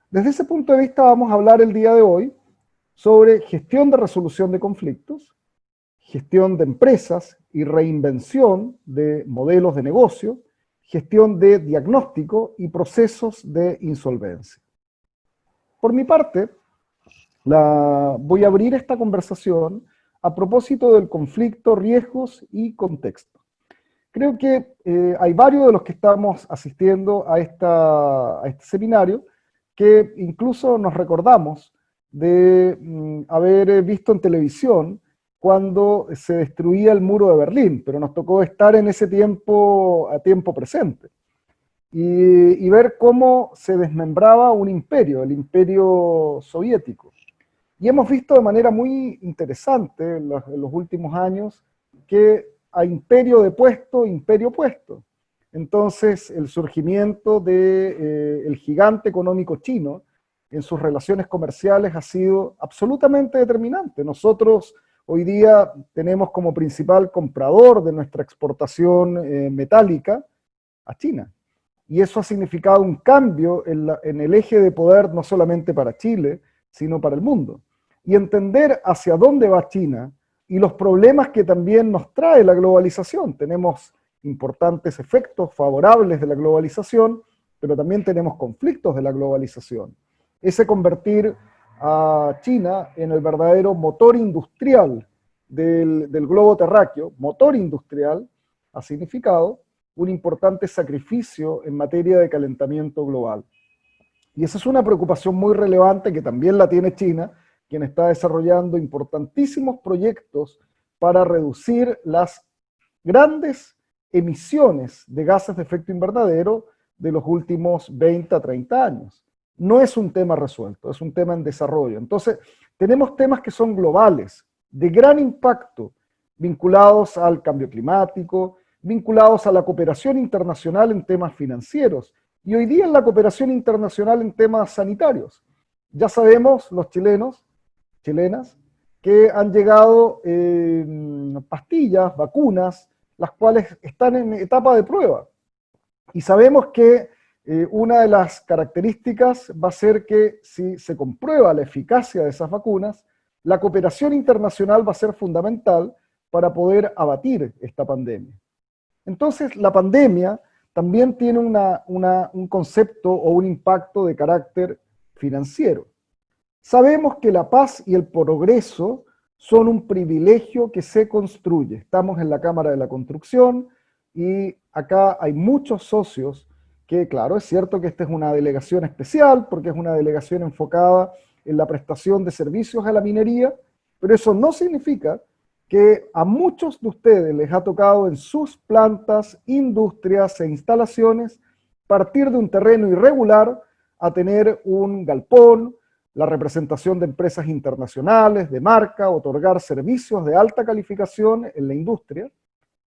Desde ese punto de vista vamos a hablar el día de hoy sobre gestión de resolución de conflictos, gestión de empresas y reinvención de modelos de negocio, gestión de diagnóstico y procesos de insolvencia. Por mi parte, voy a abrir esta conversación a propósito del conflicto, riesgos y contexto. Creo que hay varios de los que estamos asistiendo a este seminario que incluso nos recordamos de haber visto en televisión cuando se destruía el muro de Berlín, pero nos tocó estar en ese tiempo a tiempo presente y ver cómo se desmembraba un imperio, el imperio soviético. Y hemos visto de manera muy interesante en los últimos años que a imperio depuesto, imperio puesto. Entonces, el surgimiento del gigante económico chino en sus relaciones comerciales ha sido absolutamente determinante. Nosotros hoy día tenemos como principal comprador de nuestra exportación metálica a China. Y eso ha significado un cambio en el eje de poder no solamente para Chile, sino para el mundo. Y entender hacia dónde va China y los problemas que también nos trae la globalización. Tenemos importantes efectos favorables de la globalización, pero también tenemos conflictos de la globalización. Ese convertir a China en el verdadero motor industrial del globo terráqueo, motor industrial, ha significado un importante sacrificio en materia de calentamiento global. Y esa es una preocupación muy relevante que también la tiene China, quien está desarrollando importantísimos proyectos para reducir las grandes emisiones de gases de efecto invernadero de los últimos 20 a 30 años. No es un tema resuelto, es un tema en desarrollo. Entonces, tenemos temas que son globales, de gran impacto, vinculados al cambio climático, vinculados a la cooperación internacional en temas financieros, y hoy día en la cooperación internacional en temas sanitarios. Ya sabemos, los chilenos, chilenas, que han llegado pastillas, vacunas, las cuales están en etapa de prueba. Y sabemos que una de las características va a ser que si se comprueba la eficacia de esas vacunas, la cooperación internacional va a ser fundamental para poder abatir esta pandemia. Entonces, la pandemia también tiene un concepto o un impacto de carácter financiero. Sabemos que la paz y el progreso son un privilegio que se construye. Estamos en la Cámara de la Construcción y acá hay muchos socios que, claro, es cierto que esta es una delegación especial porque es una delegación enfocada en la prestación de servicios a la minería, pero eso no significa que a muchos de ustedes les ha tocado en sus plantas, industrias e instalaciones partir de un terreno irregular a tener un galpón, la representación de empresas internacionales, de marca, otorgar servicios de alta calificación en la industria,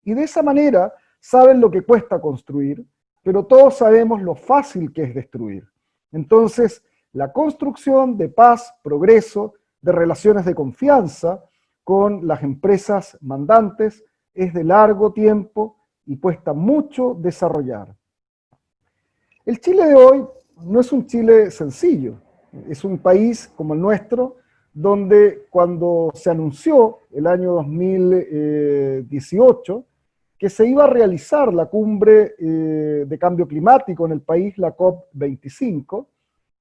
y de esa manera saben lo que cuesta construir, pero todos sabemos lo fácil que es destruir. Entonces, la construcción de paz, progreso, de relaciones de confianza con las empresas mandantes es de largo tiempo y cuesta mucho desarrollar. El Chile de hoy no es un Chile sencillo, es un país como el nuestro, donde cuando se anunció el año 2018 que se iba a realizar la cumbre de cambio climático en el país, la COP25,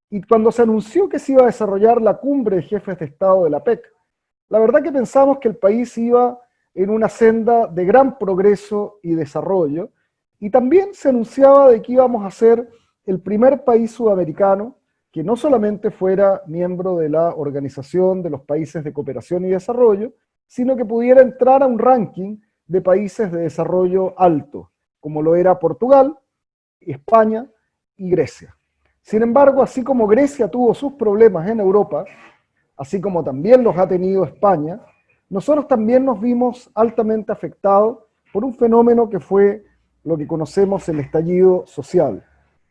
y cuando se anunció que se iba a desarrollar la cumbre de jefes de Estado de la PEC, la verdad que pensamos que el país iba en una senda de gran progreso y desarrollo, y también se anunciaba de que íbamos a ser el primer país sudamericano que no solamente fuera miembro de la Organización de los Países de Cooperación y Desarrollo, sino que pudiera entrar a un ranking de países de desarrollo alto, como lo era Portugal, España y Grecia. Sin embargo, así como Grecia tuvo sus problemas en Europa, así como también los ha tenido España, nosotros también nos vimos altamente afectados por un fenómeno que fue lo que conocemos el estallido social.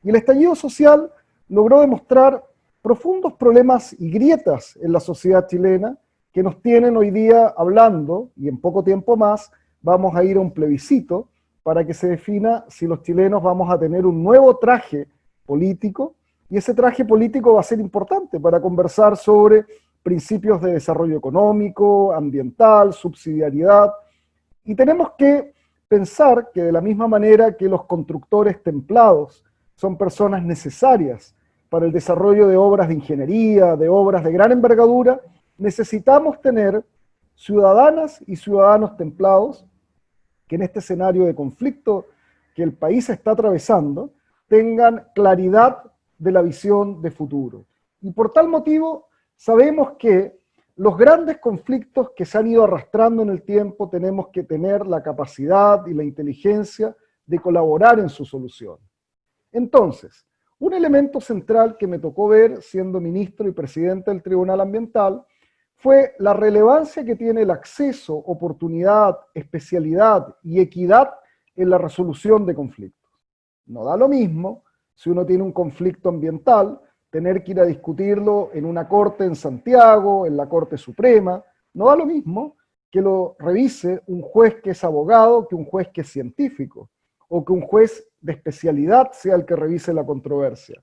Y el estallido social logró demostrar profundos problemas y grietas en la sociedad chilena que nos tienen hoy día hablando, y en poco tiempo más vamos a ir a un plebiscito para que se defina si los chilenos vamos a tener un nuevo traje político Y ese traje político va a ser importante para conversar sobre principios de desarrollo económico, ambiental, subsidiariedad. Y tenemos que pensar que de la misma manera que los constructores templados son personas necesarias para el desarrollo de obras de ingeniería, de obras de gran envergadura, necesitamos tener ciudadanas y ciudadanos templados que en este escenario de conflicto que el país está atravesando tengan claridad de la visión de futuro. Y por tal motivo sabemos que los grandes conflictos que se han ido arrastrando en el tiempo tenemos que tener la capacidad y la inteligencia de colaborar en su solución. Entonces, un elemento central que me tocó ver siendo ministro y presidente del Tribunal Ambiental fue la relevancia que tiene el acceso, oportunidad, especialidad y equidad en la resolución de conflictos. No da lo mismo si uno tiene un conflicto ambiental, tener que ir a discutirlo en una corte en Santiago, en la Corte Suprema, no da lo mismo que lo revise un juez que es abogado que un juez que es científico, o que un juez de especialidad sea el que revise la controversia.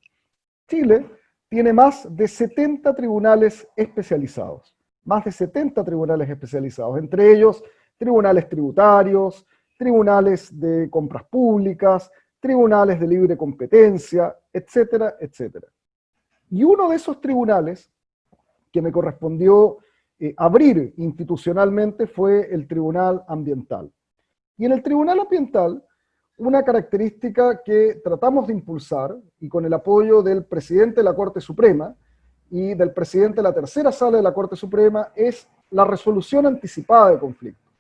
Chile tiene más de 70 tribunales especializados, entre ellos tribunales tributarios, tribunales de compras públicas, tribunales de libre competencia, etcétera, etcétera. Y uno de esos tribunales que me correspondió abrir institucionalmente fue el Tribunal Ambiental. Y en el Tribunal Ambiental, una característica que tratamos de impulsar, y con el apoyo del presidente de la Corte Suprema y del presidente de la tercera sala de la Corte Suprema, es la resolución anticipada de conflictos.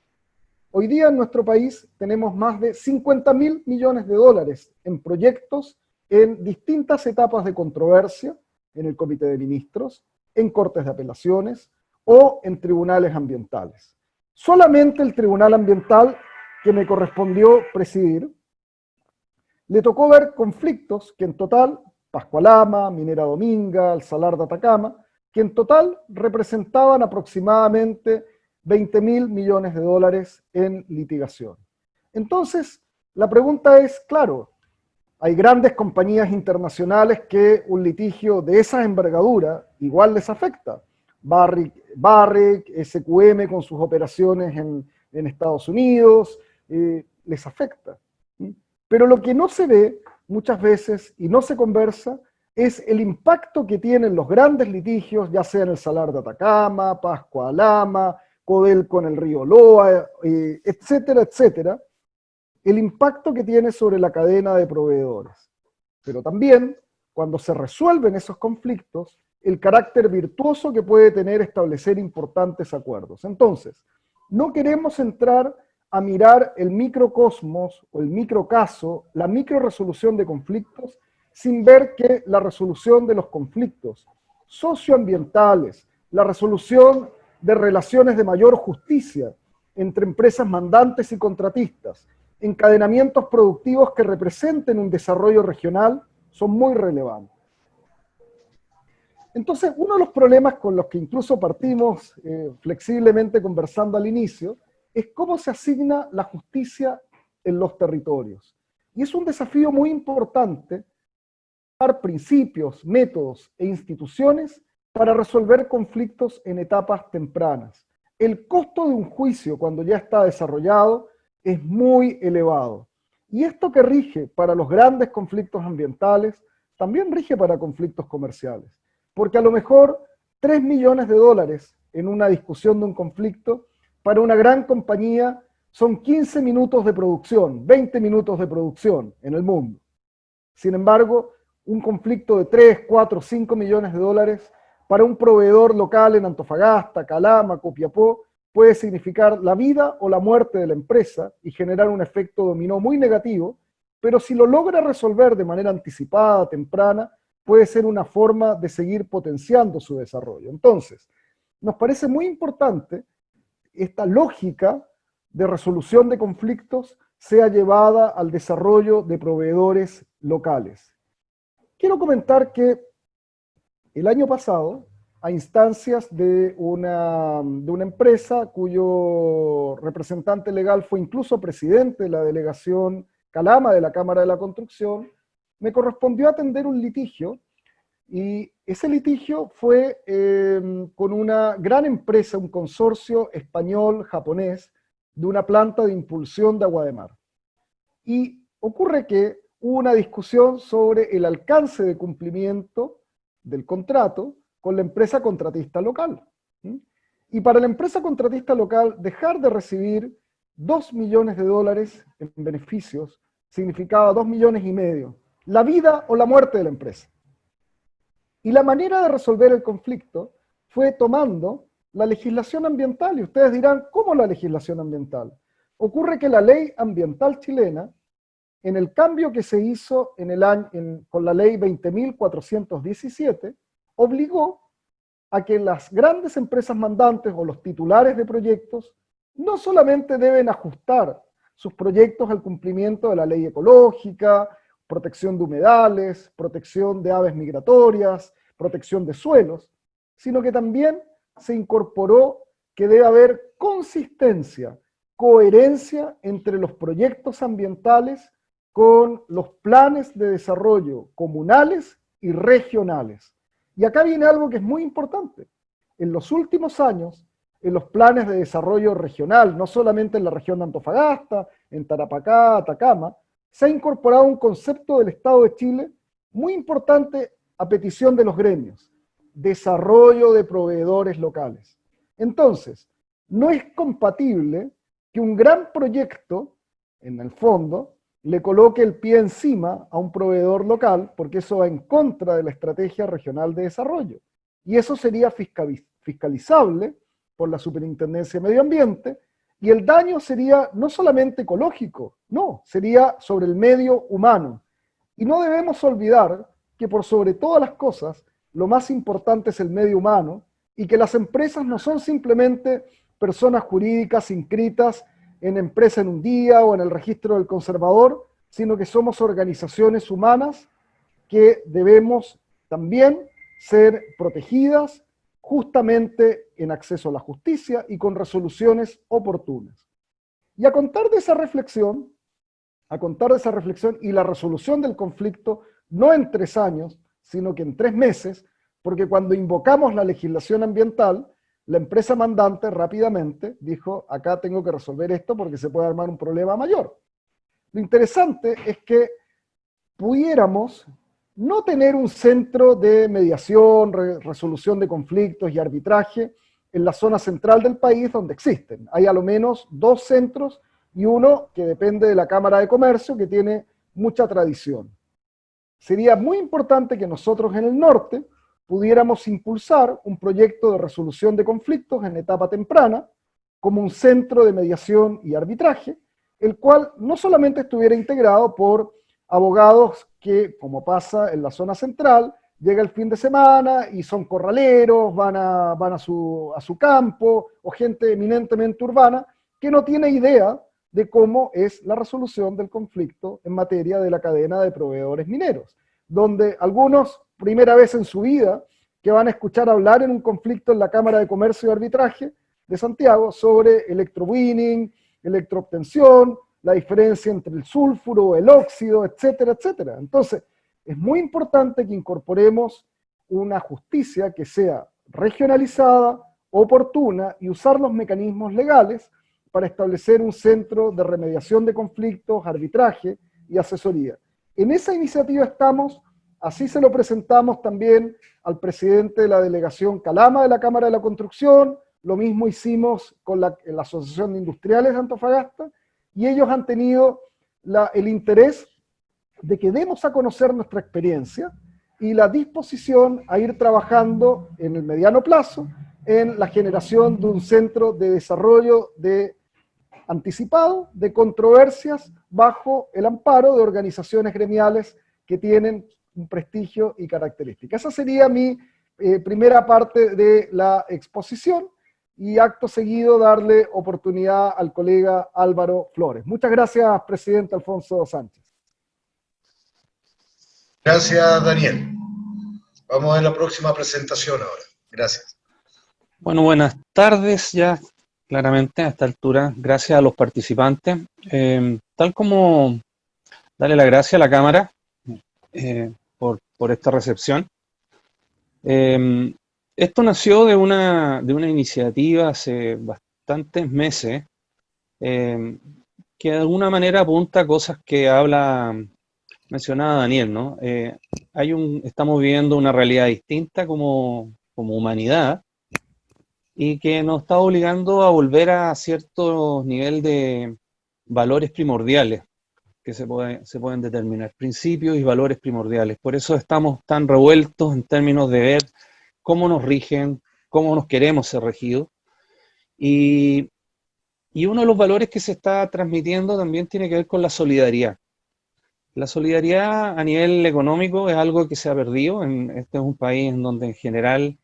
Hoy día en nuestro país tenemos más de 50.000 millones de dólares en proyectos en distintas etapas de controversia, en el Comité de Ministros, en cortes de apelaciones o en tribunales ambientales. Solamente el Tribunal Ambiental que me correspondió presidir, le tocó ver conflictos que en total, Pascualama, Minera Dominga, el Salar de Atacama, que en total representaban aproximadamente 20.000 millones de dólares en litigación. Entonces, la pregunta es, claro, hay grandes compañías internacionales que un litigio de esa envergadura igual les afecta. Barrick, SQM con sus operaciones en Estados Unidos, les afecta. Pero lo que no se ve muchas veces y no se conversa es el impacto que tienen los grandes litigios, ya sea en el Salar de Atacama, Pascualama, Codelco en el río Loa, etcétera, etcétera, el impacto que tiene sobre la cadena de proveedores. Pero también, cuando se resuelven esos conflictos, el carácter virtuoso que puede tener establecer importantes acuerdos. Entonces, no queremos entrar a mirar el microcosmos o el microcaso, la microresolución de conflictos, sin ver que la resolución de los conflictos socioambientales, la resolución de relaciones de mayor justicia entre empresas mandantes y contratistas, encadenamientos productivos que representen un desarrollo regional, son muy relevantes. Entonces, uno de los problemas con los que incluso partimos flexiblemente conversando al inicio, es cómo se asigna la justicia en los territorios. Y es un desafío muy importante dar principios, métodos e instituciones para resolver conflictos en etapas tempranas. El costo de un juicio cuando ya está desarrollado es muy elevado. Y esto que rige para los grandes conflictos ambientales, también rige para conflictos comerciales. Porque a lo mejor 3 millones de dólares en una discusión de un conflicto, para una gran compañía son 15 minutos de producción, 20 minutos de producción en el mundo. Sin embargo, un conflicto de 3, 4, 5 millones de dólares para un proveedor local en Antofagasta, Calama, Copiapó, puede significar la vida o la muerte de la empresa y generar un efecto dominó muy negativo, pero si lo logra resolver de manera anticipada, temprana, puede ser una forma de seguir potenciando su desarrollo. Entonces, nos parece muy importante esta lógica de resolución de conflictos sea llevada al desarrollo de proveedores locales. Quiero comentar que el año pasado, a instancias de una empresa cuyo representante legal fue incluso presidente de la delegación Calama de la Cámara de la Construcción, me correspondió atender un litigio Y ese litigio fue con una gran empresa, un consorcio español-japonés, de una planta de impulsión de agua de mar. Y ocurre que hubo una discusión sobre el alcance de cumplimiento del contrato con la empresa contratista local. Y para la empresa contratista local, dejar de recibir 2 millones de dólares en beneficios significaba 2 millones y medio, la vida o la muerte de la empresa. Y la manera de resolver el conflicto fue tomando la legislación ambiental. Y ustedes dirán, ¿cómo la legislación ambiental? Ocurre que la ley ambiental chilena, en el cambio que se hizo con la ley 20.417, obligó a que las grandes empresas mandantes o los titulares de proyectos no solamente deben ajustar sus proyectos al cumplimiento de la ley ecológica, protección de humedales, protección de aves migratorias, protección de suelos, sino que también se incorporó que debe haber consistencia, coherencia entre los proyectos ambientales con los planes de desarrollo comunales y regionales. Y acá viene algo que es muy importante. En los últimos años, en los planes de desarrollo regional, no solamente en la región de Antofagasta, en Tarapacá, Atacama, se ha incorporado un concepto del Estado de Chile muy importante a petición de los gremios: desarrollo de proveedores locales. Entonces, no es compatible que un gran proyecto, en el fondo, le coloque el pie encima a un proveedor local, porque eso va en contra de la estrategia regional de desarrollo. Y eso sería fiscalizable por la Superintendencia de Medio Ambiente, y el daño sería no solamente ecológico, no, sería sobre el medio humano. Y no debemos olvidar que por sobre todas las cosas, lo más importante es el medio humano, y que las empresas no son simplemente personas jurídicas inscritas en empresa en un día o en el registro del conservador, sino que somos organizaciones humanas que debemos también ser protegidas justamente en acceso a la justicia y con resoluciones oportunas. Y a contar de esa reflexión y la resolución del conflicto, no en 3 años, sino que en 3 meses, porque cuando invocamos la legislación ambiental, la empresa mandante rápidamente dijo, acá tengo que resolver esto porque se puede armar un problema mayor. Lo interesante es que pudiéramos no tener un centro de mediación, resolución de conflictos y arbitraje en la zona central del país donde existen. Hay a lo menos 2 centros y uno que depende de la Cámara de Comercio, que tiene mucha tradición. Sería muy importante que nosotros en el norte pudiéramos impulsar un proyecto de resolución de conflictos en etapa temprana, como un centro de mediación y arbitraje, el cual no solamente estuviera integrado por abogados que, como pasa en la zona central, llega el fin de semana y son corraleros, van a su campo, o gente eminentemente urbana que no tiene idea de cómo es la resolución del conflicto en materia de la cadena de proveedores mineros, donde algunos, primera vez en su vida, que van a escuchar hablar en un conflicto en la Cámara de Comercio y Arbitraje de Santiago sobre electrowinning, electroobtención, la diferencia entre el sulfuro, el óxido, etcétera, etcétera. Entonces, es muy importante que incorporemos una justicia que sea regionalizada, oportuna, y usar los mecanismos legales para establecer un centro de remediación de conflictos, arbitraje y asesoría. En esa iniciativa estamos, así se lo presentamos también al presidente de la delegación Calama de la Cámara de la Construcción, lo mismo hicimos con la Asociación de Industriales de Antofagasta, y ellos han tenido el interés de que demos a conocer nuestra experiencia y la disposición a ir trabajando en el mediano plazo en la generación de un centro de desarrollo anticipado de controversias bajo el amparo de organizaciones gremiales que tienen un prestigio y características. Esa sería mi primera parte de la exposición, y acto seguido darle oportunidad al colega Álvaro Flores. Muchas gracias, presidente Alfonso Sánchez. Gracias, Daniel. Vamos a la próxima presentación ahora. Gracias. Bueno, buenas tardes ya, claramente a esta altura. Gracias a los participantes. Tal como darle la gracia a la Cámara por esta recepción. Esto nació de una iniciativa hace bastantes meses, que de alguna manera apunta a cosas que mencionaba Daniel, ¿no? Estamos viviendo una realidad distinta como humanidad y que nos está obligando a volver a cierto nivel de valores primordiales que se pueden determinar, principios y valores primordiales. Por eso estamos tan revueltos en términos de ver cómo nos rigen, cómo nos queremos ser regidos. Y, y uno de los valores que se está transmitiendo también tiene que ver con la solidaridad. La solidaridad a nivel económico es algo que se ha perdido. Este es un país en donde en general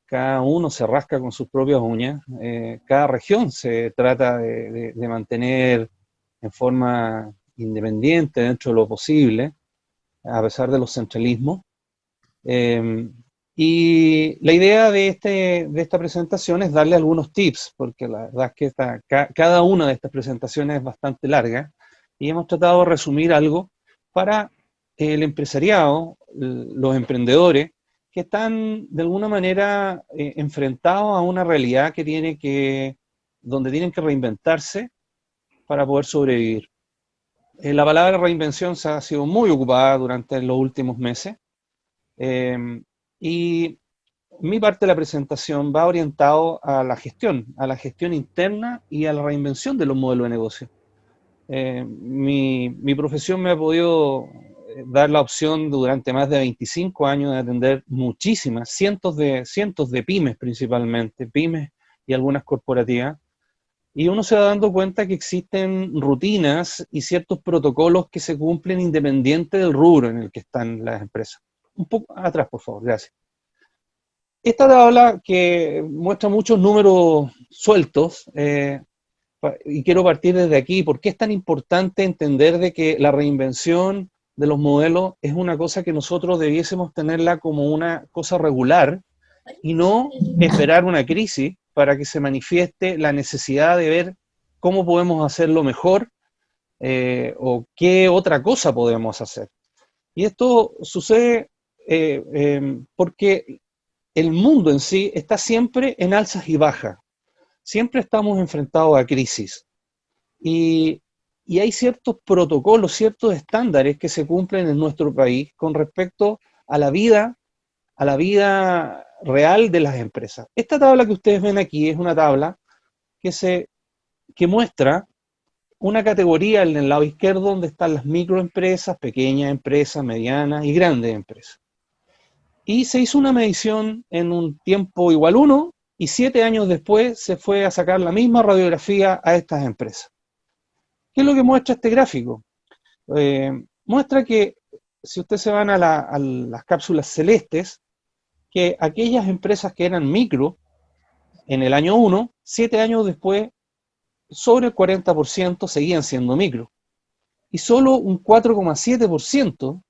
cada uno se rasca con sus propias uñas. Cada región se trata de mantener en forma independiente dentro de lo posible, a pesar de los centralismos. Y la idea de esta presentación es darle algunos tips, porque la verdad es que cada una de estas presentaciones es bastante larga, y hemos tratado de resumir algo para el empresariado, los emprendedores, que están de alguna manera enfrentados a una realidad donde tienen que reinventarse para poder sobrevivir. La palabra reinvención se ha sido muy ocupada durante los últimos meses, y mi parte de la presentación va orientado a la gestión interna y a la reinvención de los modelos de negocio. Mi profesión me ha podido dar la opción durante más de 25 años de atender muchísimas, cientos de pymes principalmente, pymes y algunas corporativas, y uno se va dando cuenta que existen rutinas y ciertos protocolos que se cumplen independiente del rubro en el que están las empresas. Un poco atrás, por favor, gracias. Esta tabla que muestra muchos números sueltos, y quiero partir desde aquí. ¿Por qué es tan importante entender de que la reinvención de los modelos es una cosa que nosotros debiésemos tenerla como una cosa regular y no esperar una crisis para que se manifieste la necesidad de ver cómo podemos hacerlo mejor, o qué otra cosa podemos hacer? Y esto sucede porque el mundo en sí está siempre en alzas y bajas. Siempre estamos enfrentados a crisis. Y hay ciertos protocolos, ciertos estándares que se cumplen en nuestro país con respecto a la vida real de las empresas. Esta tabla que ustedes ven aquí es una tabla que muestra una categoría en el lado izquierdo donde están las microempresas, pequeñas empresas, medianas y grandes empresas. Y se hizo una medición en un tiempo igual 1 y 7 años después se fue a sacar la misma radiografía a estas empresas. ¿Qué es lo que muestra este gráfico? Muestra que si ustedes se van a las cápsulas celestes, que aquellas empresas que eran micro en el año 1, 7 años después, sobre el 40% seguían siendo micro. Y solo un 4,7%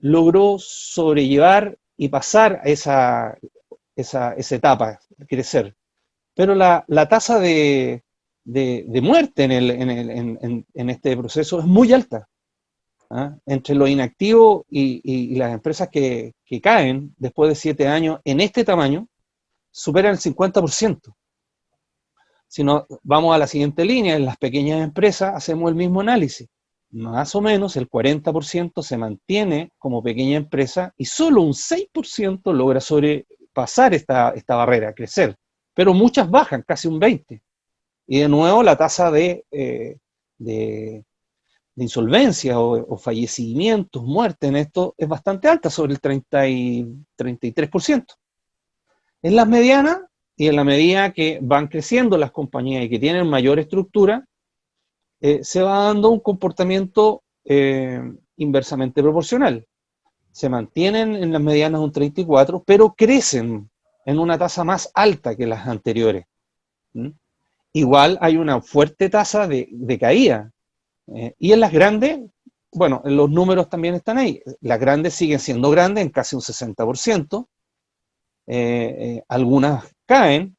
logró sobrellevar y pasar esa etapa, crecer. Pero la tasa de muerte en este proceso es muy alta. Entre los inactivos y las empresas que caen después de 7 años en este tamaño, superan el 50%. Si no, vamos a la siguiente línea, en las pequeñas empresas hacemos el mismo análisis. Más o menos el 40% se mantiene como pequeña empresa y solo un 6% logra sobrepasar esta barrera, crecer. Pero muchas bajan, casi un 20%. Y de nuevo la tasa de insolvencia o fallecimientos, muertes en esto es bastante alta, sobre el 33%. En las medianas, y en la medida que van creciendo las compañías y que tienen mayor estructura, se va dando un comportamiento inversamente proporcional. Se mantienen en las medianas un 34%, pero crecen en una tasa más alta que las anteriores. Igual hay una fuerte tasa de caída. Y en las grandes, bueno, los números también están ahí. Las grandes siguen siendo grandes en casi un 60%. Algunas caen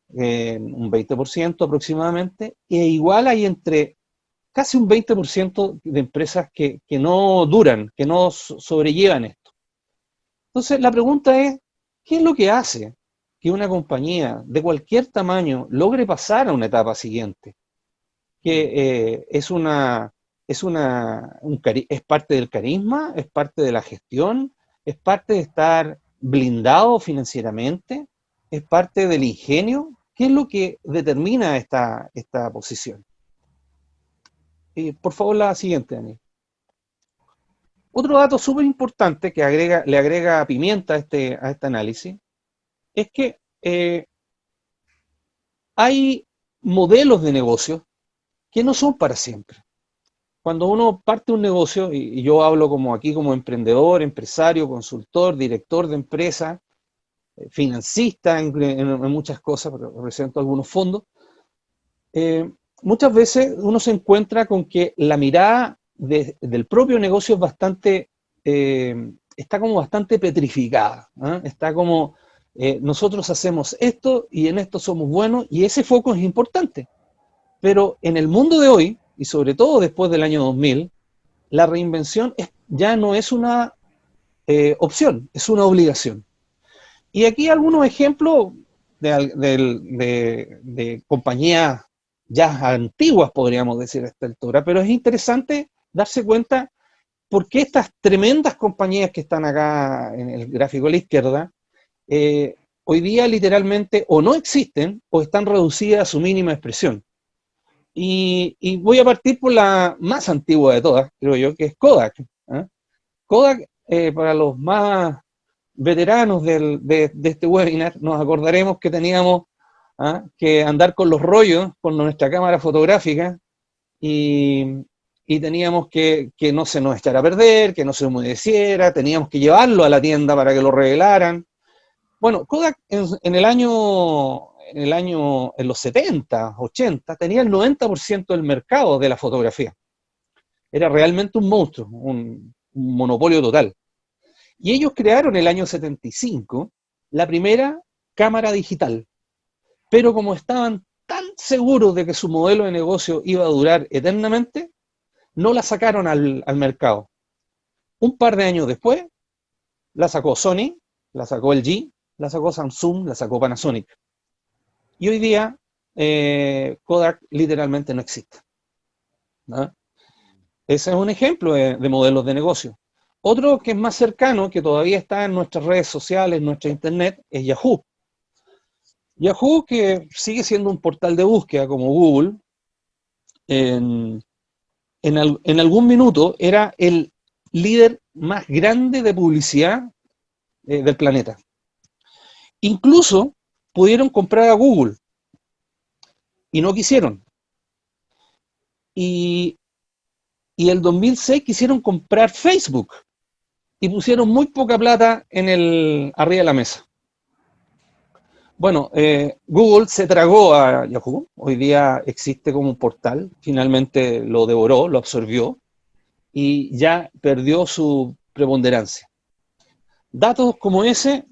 un 20% aproximadamente, e igual hay entre casi un 20% de empresas que no duran, que no sobrellevan esto. Entonces la pregunta es, ¿Qué es lo que hace que una compañía de cualquier tamaño logre pasar a una etapa siguiente? Que es parte del carisma, es parte de la gestión, es parte de estar blindado financieramente, es parte del ingenio. ¿Qué es lo que determina esta posición? Por favor, la siguiente, Daniel. Otro dato súper importante que le agrega pimienta a este análisis es que hay modelos de negocio que no son para siempre. Cuando uno parte un negocio, y yo hablo como aquí como emprendedor, empresario, consultor, director de empresa, financista en muchas cosas, pero represento algunos fondos, muchas veces uno se encuentra con que la mirada del propio negocio es bastante, está como bastante petrificada, ¿eh? Está como, nosotros hacemos esto y en esto somos buenos, y ese foco es importante. Pero en el mundo de hoy, y sobre todo después del año 2000, la reinvención ya no es una opción, es una obligación. Y aquí algunos ejemplos de compañías ya antiguas, podríamos decir a esta altura, pero es interesante darse cuenta por qué estas tremendas compañías que están acá en el gráfico a la izquierda, hoy día literalmente o no existen o están reducidas a su mínima expresión. Y voy a partir por la más antigua de todas, creo yo, que es Kodak. Kodak, para los más veteranos de este webinar, nos acordaremos que teníamos que andar con los rollos, con nuestra cámara fotográfica, y teníamos que no se nos echara a perder, que no se humedeciera, teníamos que llevarlo a la tienda para que lo revelaran. Bueno, Kodak en los 70, 80, tenía el 90% del mercado de la fotografía. Era realmente un monstruo, un monopolio total. Y ellos crearon en el año 75 la primera cámara digital. Pero como estaban tan seguros de que su modelo de negocio iba a durar eternamente, no la sacaron al mercado. Un par de años después, la sacó Sony, la sacó LG, la sacó Samsung, la sacó Panasonic. Y hoy día Kodak literalmente no existe, ¿no? Ese es un ejemplo de modelos de negocio. Otro que es más cercano, que todavía está en nuestras redes sociales, en nuestra internet, es Yahoo. Yahoo, que sigue siendo un portal de búsqueda como Google, en algún minuto era el líder más grande de publicidad del planeta. Incluso pudieron comprar a Google y no quisieron. Y el 2006 quisieron comprar Facebook y pusieron muy poca plata arriba de la mesa. Bueno, Google se tragó a Yahoo, hoy día existe como un portal, finalmente lo devoró, lo absorbió y ya perdió su preponderancia. Datos como ese,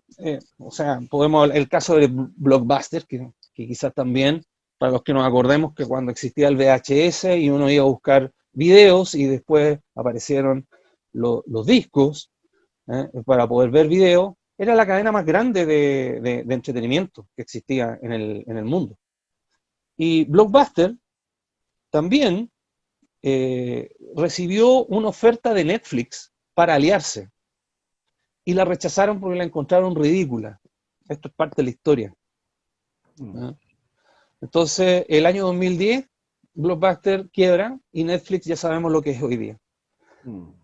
o sea, el caso de Blockbuster, que quizás también, para los que nos acordemos que cuando existía el VHS y uno iba a buscar videos y después aparecieron los discos para poder ver videos, era la cadena más grande de entretenimiento que existía en el mundo. Y Blockbuster también recibió una oferta de Netflix para aliarse y la rechazaron porque la encontraron ridícula. Esto es parte de la historia. Entonces, el año 2010, Blockbuster quiebra y Netflix ya sabemos lo que es hoy día.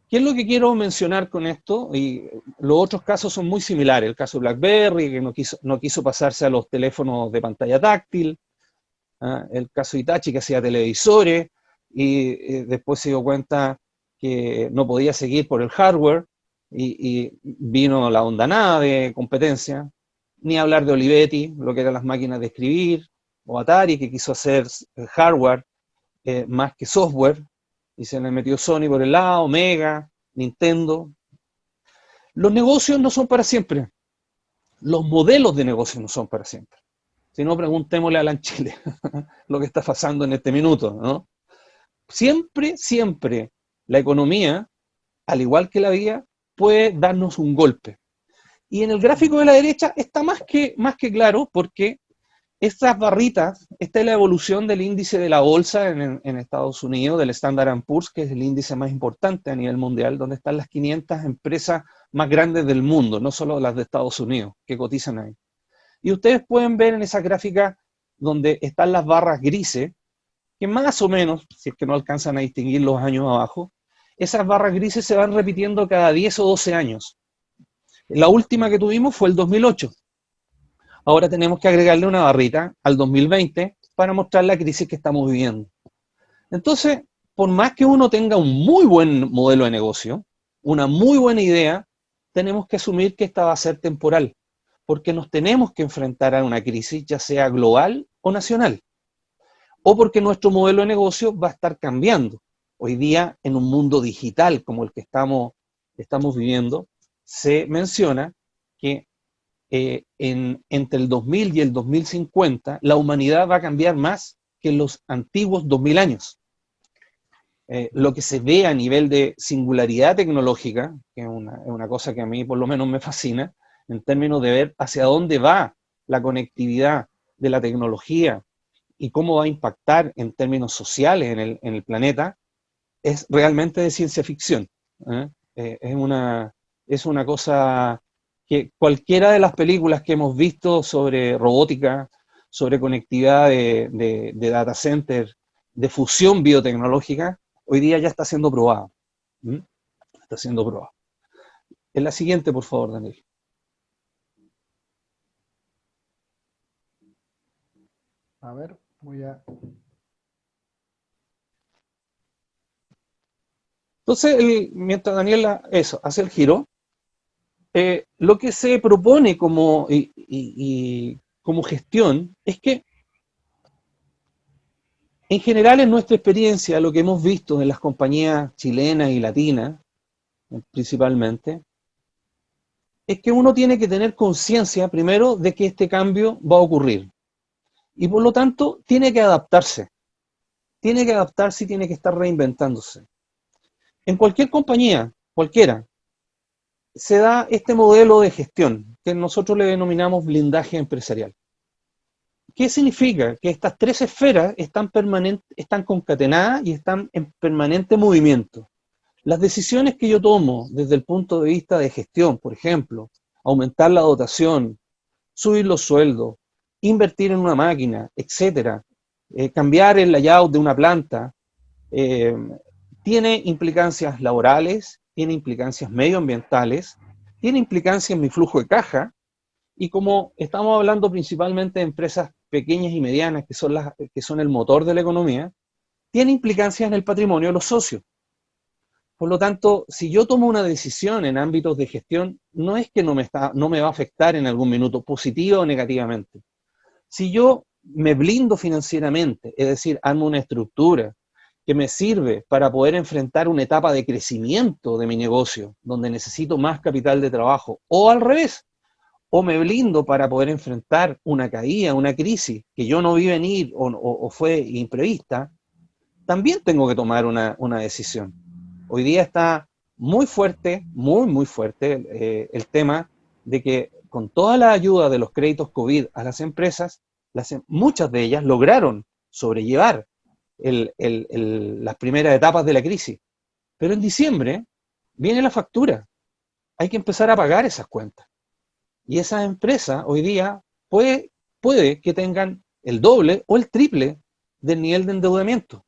¿Qué es lo que quiero mencionar con esto? Y los otros casos son muy similares. El caso de BlackBerry, que no quiso pasarse a los teléfonos de pantalla táctil. El caso de Hitachi, que hacía televisores y después se dio cuenta que no podía seguir por el hardware y vino la hondanada de competencia. Ni hablar de Olivetti, lo que eran las máquinas de escribir, o Atari, que quiso hacer hardware más que software, y se le metió Sony por el lado, Mega, Nintendo. Los negocios no son para siempre. Los modelos de negocio no son para siempre. Si no, preguntémosle a Alan Chile lo que está pasando en este minuto, ¿no? Siempre, siempre la economía, al igual que la vida, puede darnos un golpe. Y en el gráfico de la derecha está más que claro, porque estas barritas, esta es la evolución del índice de la bolsa en Estados Unidos, del Standard & Poor's, que es el índice más importante a nivel mundial, donde están las 500 empresas más grandes del mundo, no solo las de Estados Unidos, que cotizan ahí. Y ustedes pueden ver en esa gráfica donde están las barras grises, que más o menos, si es que no alcanzan a distinguir los años abajo, esas barras grises se van repitiendo cada 10 o 12 años. La última que tuvimos fue el 2008. Ahora tenemos que agregarle una barrita al 2020 para mostrar la crisis que estamos viviendo. Entonces, por más que uno tenga un muy buen modelo de negocio, una muy buena idea, tenemos que asumir que esta va a ser temporal, porque nos tenemos que enfrentar a una crisis, ya sea global o nacional, o porque nuestro modelo de negocio va a estar cambiando. Hoy día, en un mundo digital como el que estamos viviendo, se menciona que entre el 2000 y el 2050, la humanidad va a cambiar más que en los antiguos 2000 años. Lo que se ve a nivel de singularidad tecnológica, que es una cosa que a mí por lo menos me fascina, en términos de ver hacia dónde va la conectividad de la tecnología y cómo va a impactar en términos sociales en el planeta, es realmente de ciencia ficción. Es una cosa que cualquiera de las películas que hemos visto sobre robótica, sobre conectividad de data center, de fusión biotecnológica, hoy día ya está siendo probada. Está siendo probada. En la siguiente, por favor, Daniel. A ver, voy a... Entonces, mientras Daniel hace el giro, lo que se propone como gestión es que, en general, en nuestra experiencia, lo que hemos visto en las compañías chilenas y latinas, principalmente, es que uno tiene que tener conciencia, primero, de que este cambio va a ocurrir. Y por lo tanto, tiene que adaptarse. Tiene que adaptarse y tiene que estar reinventándose. En cualquier compañía, cualquiera, se da este modelo de gestión, que nosotros le denominamos blindaje empresarial. ¿Qué significa? Que estas tres esferas están concatenadas y están en permanente movimiento. Las decisiones que yo tomo desde el punto de vista de gestión, por ejemplo, aumentar la dotación, subir los sueldos, invertir en una máquina, etcétera, cambiar el layout de una planta, tiene implicancias laborales, tiene implicancias medioambientales, tiene implicancias en mi flujo de caja, y como estamos hablando principalmente de empresas pequeñas y medianas, que son el motor de la economía, tiene implicancias en el patrimonio de los socios. Por lo tanto, si yo tomo una decisión en ámbitos de gestión, no es que no me va a afectar en algún minuto, positiva o negativamente. Si yo me blindo financieramente, es decir, armo una estructura que me sirve para poder enfrentar una etapa de crecimiento de mi negocio, donde necesito más capital de trabajo, o al revés, o me blindo para poder enfrentar una caída, una crisis que yo no vi venir o fue imprevista, también tengo que tomar una decisión. Hoy día está muy fuerte, muy fuerte el tema de que con toda la ayuda de los créditos COVID a las empresas, muchas de ellas lograron sobrellevar las primeras etapas de la crisis. Pero en diciembre viene la factura. Hay que empezar a pagar esas cuentas. Y esas empresas hoy día puede que tengan el doble o el triple del nivel de endeudamiento.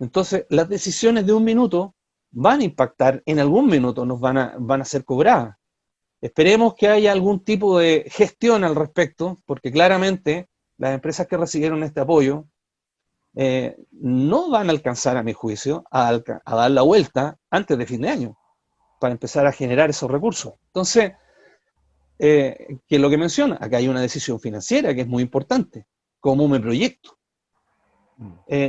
Entonces, las decisiones de un minuto van a impactar, en algún minuto nos van a ser cobradas. Esperemos que haya algún tipo de gestión al respecto, porque claramente las empresas que recibieron este apoyo no van a alcanzar, a mi juicio, a dar la vuelta antes de fin de año, para empezar a generar esos recursos. Entonces, ¿qué es lo que menciona? Acá hay una decisión financiera que es muy importante. ¿Cómo me proyecto?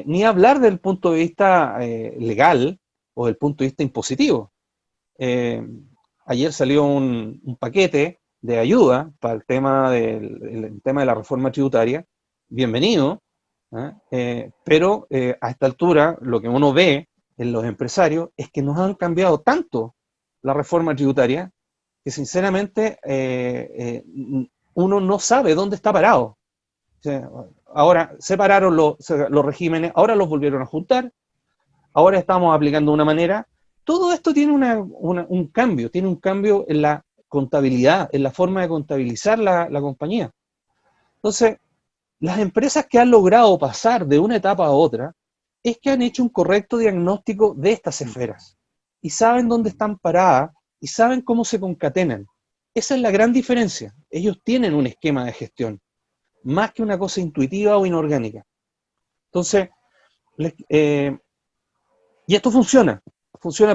Ni hablar del punto de vista legal o del punto de vista impositivo. Ayer salió un paquete de ayuda para el tema de la reforma tributaria. Bienvenido, pero a esta altura lo que uno ve en los empresarios es que nos han cambiado tanto la reforma tributaria que sinceramente uno no sabe dónde está parado. O sea, ahora separaron los regímenes, ahora los volvieron a juntar, ahora estamos aplicando una manera. Todo esto tiene un cambio en la contabilidad, en la forma de contabilizar la compañía. Entonces, las empresas que han logrado pasar de una etapa a otra es que han hecho un correcto diagnóstico de estas esferas y saben dónde están paradas y saben cómo se concatenan. Esa es la gran diferencia. Ellos tienen un esquema de gestión, más que una cosa intuitiva o inorgánica. Entonces, y esto funciona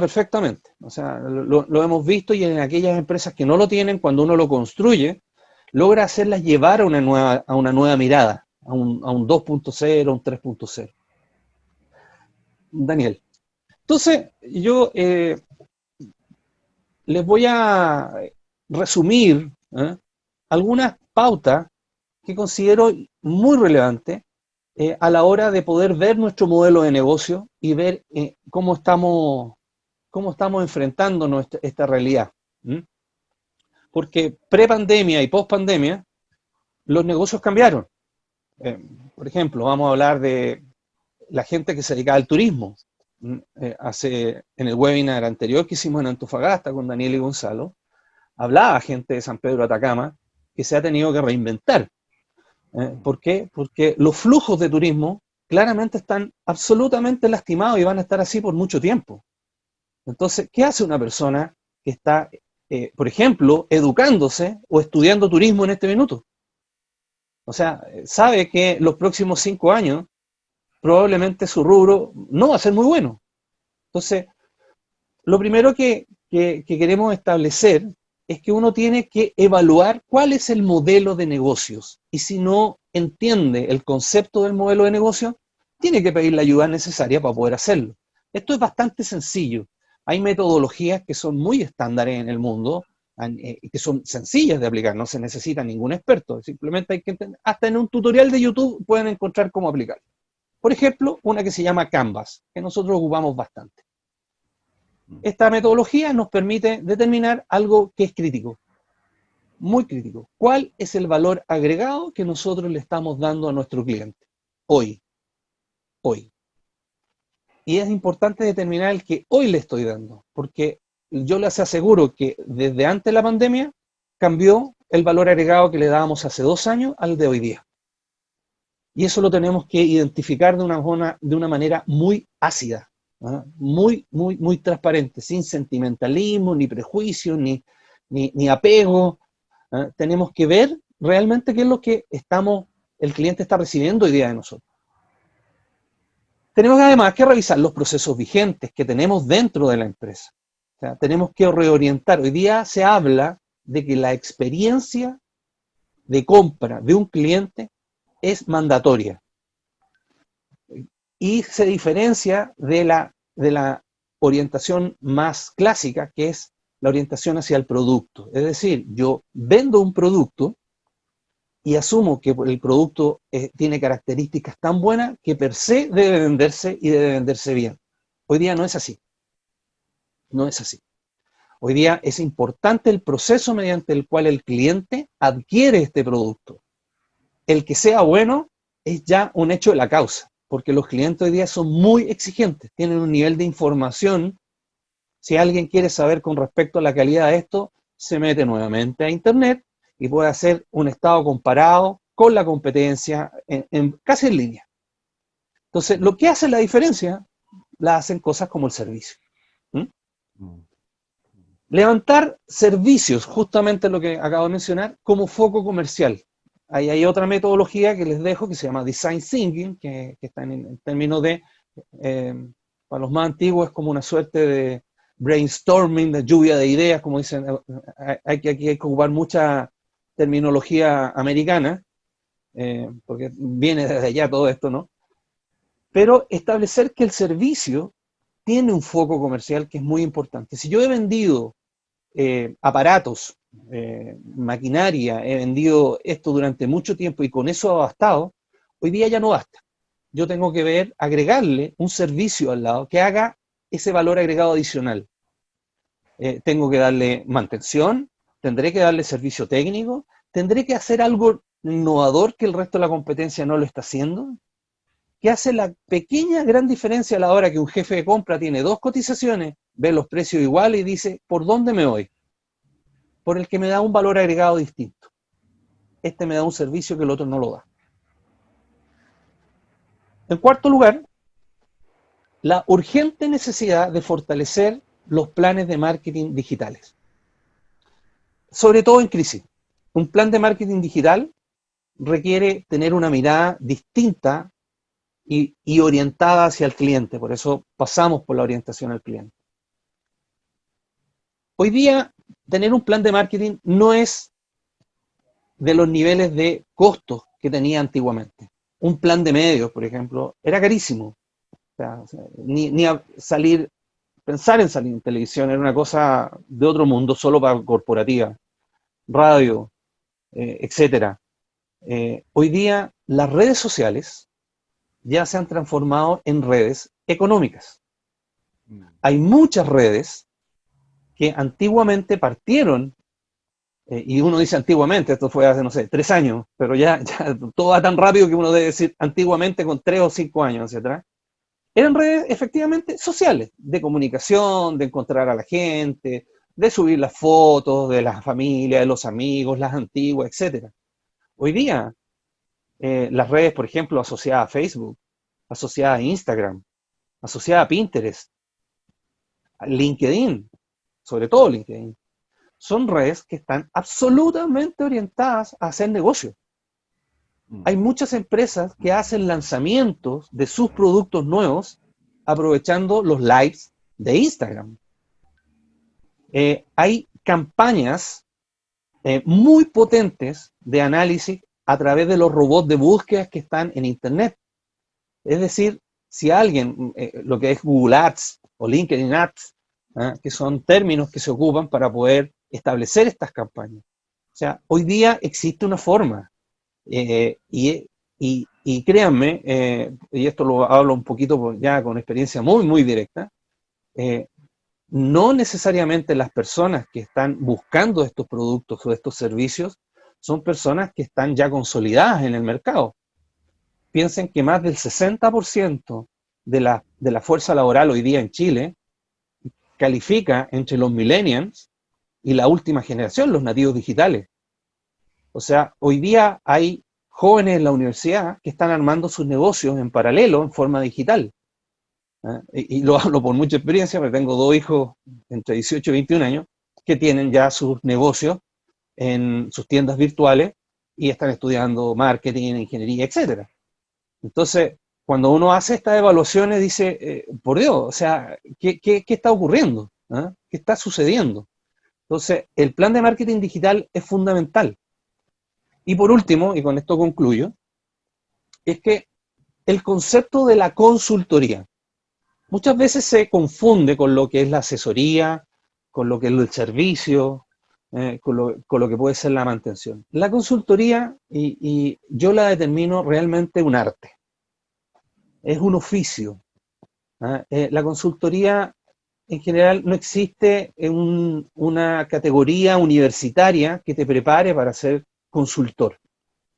perfectamente. O sea, lo hemos visto, y en aquellas empresas que no lo tienen, cuando uno lo construye, logra hacerlas llevar a una nueva mirada, a un 2.0, a un 3.0. Daniel. Entonces, yo les voy a resumir algunas pautas que considero muy relevantes a la hora de poder ver nuestro modelo de negocio y ver cómo estamos enfrentándonos esta realidad. Porque pre-pandemia y post-pandemia, los negocios cambiaron. Por ejemplo, vamos a hablar de la gente que se dedicaba al turismo. En el webinar anterior que hicimos en Antofagasta con Daniel y Gonzalo, hablaba gente de San Pedro Atacama que se ha tenido que reinventar. ¿Por qué? Porque los flujos de turismo claramente están absolutamente lastimados y van a estar así por mucho tiempo. Entonces, ¿qué hace una persona que está, por ejemplo, educándose o estudiando turismo en este minuto? O sea, sabe que los próximos 5 años probablemente su rubro no va a ser muy bueno. Entonces, lo primero que queremos establecer es que uno tiene que evaluar cuál es el modelo de negocios. Y si no entiende el concepto del modelo de negocio, tiene que pedir la ayuda necesaria para poder hacerlo. Esto es bastante sencillo. Hay metodologías que son muy estándares en el mundo, que son sencillas de aplicar, no se necesita ningún experto, simplemente hay que entender. Hasta en un tutorial de YouTube pueden encontrar cómo aplicarlo. Por ejemplo, una que se llama Canvas, que nosotros ocupamos bastante. Esta metodología nos permite determinar algo que es crítico, muy crítico. ¿Cuál es el valor agregado que nosotros le estamos dando a nuestro cliente hoy? Hoy. Y es importante determinar el que hoy le estoy dando, porque yo les aseguro que desde antes de la pandemia cambió el valor agregado que le dábamos hace 2 años al de hoy día. Y eso lo tenemos que identificar de una manera muy ácida, muy, muy, muy transparente, sin sentimentalismo, ni prejuicio, ni apego. Tenemos que ver realmente qué es lo que el cliente está recibiendo hoy día de nosotros. Tenemos además que revisar los procesos vigentes que tenemos dentro de la empresa. O sea, tenemos que reorientar. Hoy día se habla de que la experiencia de compra de un cliente es mandatoria y se diferencia de la orientación más clásica, que es la orientación hacia el producto. Es decir, yo vendo un producto y asumo que el producto tiene características tan buenas que per se debe venderse y debe venderse bien. Hoy día no es así. No es así. Hoy día es importante el proceso mediante el cual el cliente adquiere este producto. El que sea bueno es ya un hecho de la causa, porque los clientes hoy día son muy exigentes, tienen un nivel de información. Si alguien quiere saber con respecto a la calidad de esto, se mete nuevamente a internet y puede hacer un estado comparado con la competencia casi en línea. Entonces, lo que hace la diferencia la hacen cosas como el servicio. Levantar servicios, justamente lo que acabo de mencionar, como foco comercial. Ahí hay otra metodología que les dejo que se llama Design Thinking, que está en términos de, para los más antiguos, es como una suerte de brainstorming, de lluvia de ideas, como dicen. Aquí hay que ocupar mucha terminología americana, porque viene desde allá todo esto, ¿no? Pero establecer que el servicio tiene un foco comercial que es muy importante. Si yo he vendido aparatos, maquinaria, he vendido esto durante mucho tiempo y con eso ha bastado, hoy día ya no basta. Yo tengo que agregarle un servicio al lado que haga ese valor agregado adicional. Tengo que darle mantención, tendré que darle servicio técnico, tendré que hacer algo innovador que el resto de la competencia no lo está haciendo. ¿Qué hace la pequeña gran diferencia a la hora que un jefe de compra tiene 2 cotizaciones, ve los precios iguales y dice, ¿por dónde me voy? Por el que me da un valor agregado distinto. Este me da un servicio que el otro no lo da. En cuarto lugar, la urgente necesidad de fortalecer los planes de marketing digitales. Sobre todo en crisis. Un plan de marketing digital requiere tener una mirada distinta y orientada hacia el cliente. Por eso pasamos por la orientación al cliente. Hoy día, tener un plan de marketing no es de los niveles de costos que tenía antiguamente. Un plan de medios, por ejemplo, era carísimo. O sea, ni a salir, pensar en salir en televisión era una cosa de otro mundo, solo para corporativa, radio, etcétera. Hoy día las redes sociales ya se han transformado en redes económicas. Hay muchas redes que antiguamente partieron, y uno dice antiguamente, esto fue hace, no sé, 3 años, pero ya todo va tan rápido que uno debe decir antiguamente con 3 o 5 años hacia atrás. Eran redes efectivamente sociales, de comunicación, de encontrar a la gente, de subir las fotos de la familia, de los amigos, las antiguas, etc. Hoy día, las redes, por ejemplo, asociadas a Facebook, asociadas a Instagram, asociadas a Pinterest, a LinkedIn, sobre todo LinkedIn, son redes que están absolutamente orientadas a hacer negocio. Hay muchas empresas que hacen lanzamientos de sus productos nuevos aprovechando los lives de Instagram. Hay campañas muy potentes de análisis a través de los robots de búsqueda que están en Internet. Es decir, si alguien, lo que es Google Ads o LinkedIn Ads, que son términos que se ocupan para poder establecer estas campañas. O sea, hoy día existe una forma, y créanme, y esto lo hablo un poquito ya con experiencia muy, muy directa, no necesariamente las personas que están buscando estos productos o estos servicios son personas que están ya consolidadas en el mercado. Piensen que más del 60% de la fuerza laboral hoy día en Chile califica entre los millennials y la última generación, los nativos digitales. O sea, hoy día hay jóvenes en la universidad que están armando sus negocios en paralelo, en forma digital. Y lo hablo por mucha experiencia, porque tengo 2 hijos entre 18 y 21 años que tienen ya sus negocios en sus tiendas virtuales y están estudiando marketing, ingeniería, etc. Entonces, cuando uno hace estas evaluaciones, dice, por Dios, o sea, ¿qué está ocurriendo? ¿Qué está sucediendo? Entonces, el plan de marketing digital es fundamental. Y por último, y con esto concluyo, es que el concepto de la consultoría muchas veces se confunde con lo que es la asesoría, con lo que es el servicio, con lo que puede ser la mantención. La consultoría, y yo la determino realmente un arte, es un oficio. La consultoría en general no existe en una categoría universitaria que te prepare para ser consultor.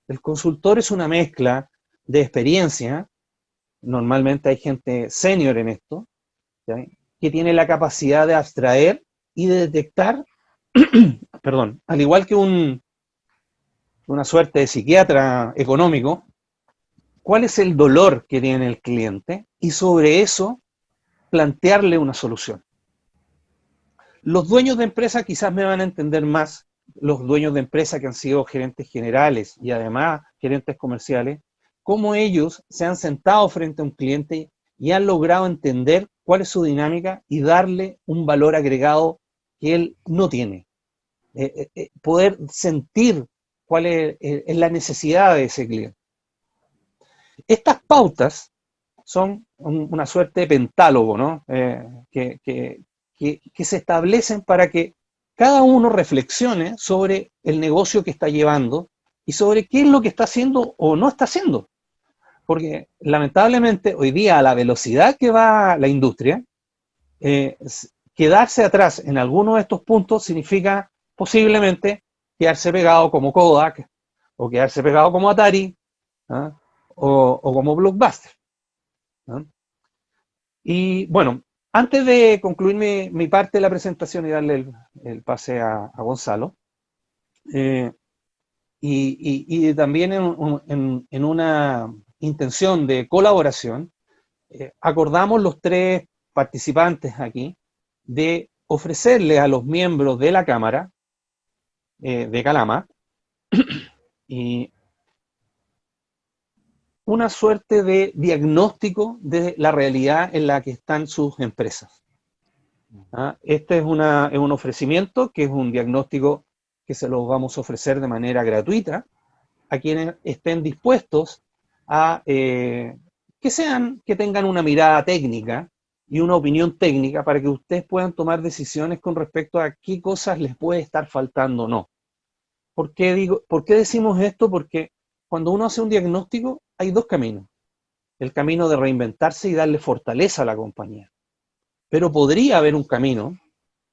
El consultor es una mezcla de experiencia, normalmente hay gente senior en esto, ¿sí?, que tiene la capacidad de abstraer y de detectar, perdón, al igual que una suerte de psiquiatra económico, cuál es el dolor que tiene el cliente y sobre eso plantearle una solución. Los dueños de empresa quizás me van a entender más, los dueños de empresa que han sido gerentes generales y además gerentes comerciales, cómo ellos se han sentado frente a un cliente y han logrado entender cuál es su dinámica y darle un valor agregado que él no tiene. Poder sentir cuál es la necesidad de ese cliente. Estas pautas son una suerte de pentálogo, ¿no? Que se establecen para que cada uno reflexione sobre el negocio que está llevando y sobre qué es lo que está haciendo o no está haciendo. Porque lamentablemente hoy día a la velocidad que va la industria, quedarse atrás en alguno de estos puntos significa posiblemente quedarse pegado como Kodak, o quedarse pegado como Atari, ¿ah? o como Blockbuster, ¿ah? Y bueno, antes de concluir mi parte de la presentación y darle el pase a Gonzalo, y también en una intención de colaboración, acordamos los tres participantes aquí de ofrecerle a los miembros de la Cámara de Calama y una suerte de diagnóstico de la realidad en la que están sus empresas. ¿Ah? Este es un ofrecimiento que es un diagnóstico que se lo vamos a ofrecer de manera gratuita a quienes estén dispuestos a que tengan una mirada técnica y una opinión técnica para que ustedes puedan tomar decisiones con respecto a qué cosas les puede estar faltando o no. ¿Por qué decimos esto? Porque cuando uno hace un diagnóstico hay dos caminos. El camino de reinventarse y darle fortaleza a la compañía. Pero podría haber un camino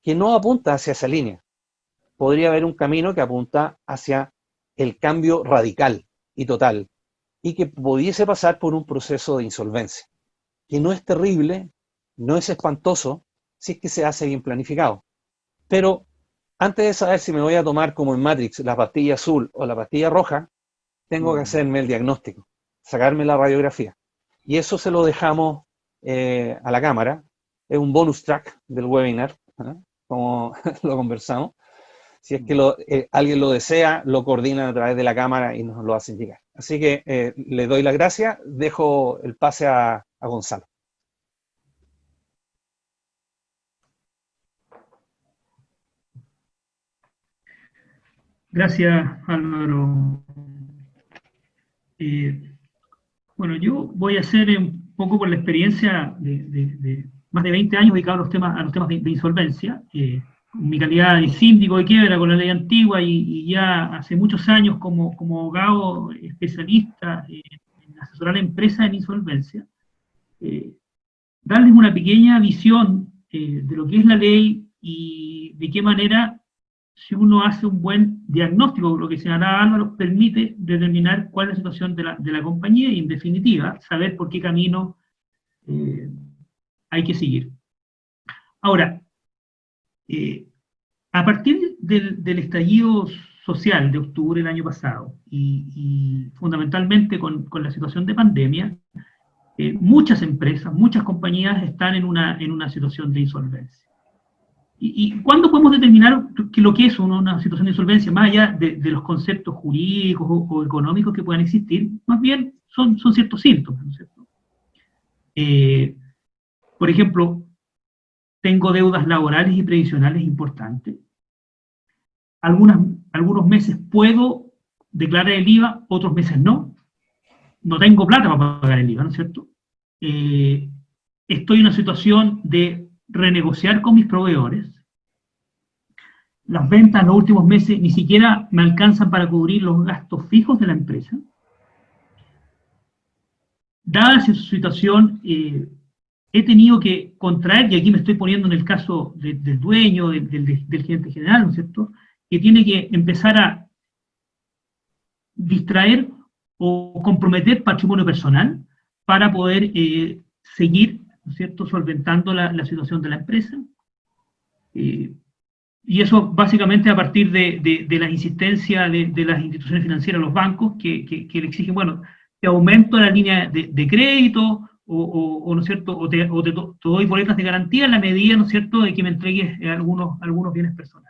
que no apunta hacia esa línea. Podría haber un camino que apunta hacia el cambio radical y total, y que pudiese pasar por un proceso de insolvencia, que no es terrible, no es espantoso, si es que se hace bien planificado. Pero antes de saber si me voy a tomar, como en Matrix, la pastilla azul o la pastilla roja, tengo que hacerme el diagnóstico, sacarme la radiografía. Y eso se lo dejamos a la cámara. Es un bonus track del webinar, ¿eh? Como lo conversamos. Si es que alguien lo desea, lo coordinan a través de la cámara y nos lo hacen llegar. Así que le doy las gracias, dejo el pase a Gonzalo. Gracias, Álvaro. Bueno, yo voy a hacer un poco por la experiencia de más de 20 años dedicado a los temas de insolvencia. Mi calidad de síndico de quiebra con la ley antigua y ya hace muchos años como abogado especialista en asesorar a empresas en insolvencia, darles una pequeña visión de lo que es la ley y de qué manera, si uno hace un buen diagnóstico, lo que señalaba Álvaro, permite determinar cuál es la situación de la compañía y, en definitiva, saber por qué camino hay que seguir. Ahora, a partir del estallido social de octubre del año pasado y fundamentalmente con la situación de pandemia, muchas empresas, muchas compañías están en una situación de insolvencia. ¿Y cuándo podemos determinar lo que es una situación de insolvencia, más allá de los conceptos jurídicos o económicos que puedan existir? Más bien son ciertos síntomas, ¿no es cierto? Por ejemplo, tengo deudas laborales y previsionales importantes. Algunos meses puedo declarar el IVA, otros meses no. No tengo plata para pagar el IVA, ¿no es cierto? Estoy en una situación de renegociar con mis proveedores. Las ventas en los últimos meses ni siquiera me alcanzan para cubrir los gastos fijos de la empresa. Dada esa situación, he tenido que contraer, y aquí me estoy poniendo en el caso del dueño, del gerente general, ¿no es cierto?, que tiene que empezar a distraer o comprometer patrimonio personal para poder seguir, ¿no es cierto?, solventando la situación de la empresa. Y eso básicamente a partir de la insistencia de las instituciones financieras, los bancos, que le exigen, bueno, te aumento la línea de crédito, o ¿no es cierto?, o te doy boletas de garantía en la medida, ¿no es cierto?, de que me entregues algunos bienes personales.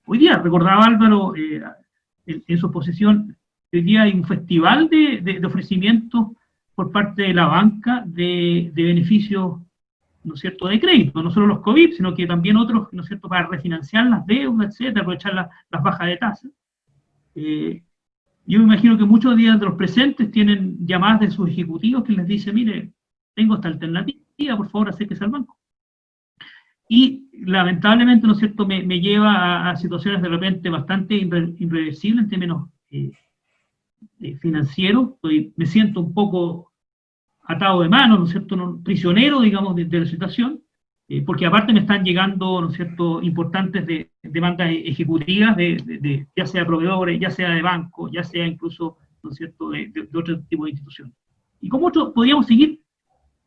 Hoy día, recordaba Álvaro en su exposición, hoy día hay un festival de ofrecimientos por parte de la banca de beneficios, ¿no es cierto?, de crédito, no solo los COVID, sino que también otros, ¿no es cierto?, para refinanciar las deudas, etcétera, aprovechar las bajas de tasa. Yo me imagino que muchos de los presentes tienen llamadas de sus ejecutivos que les dice, mire, tengo esta alternativa, por favor, acérquese al banco. Y lamentablemente, ¿no es cierto?, me lleva a situaciones de repente bastante irreversibles en términos financieros. Me siento un poco atado de manos, ¿no es cierto?, prisionero, digamos, de la situación, porque aparte me están llegando, ¿no es cierto?, importantes demandas ejecutivas, ya sea de proveedores, ya sea de bancos, ya sea incluso, ¿no es cierto?, de otro tipo de instituciones. Y como podríamos seguir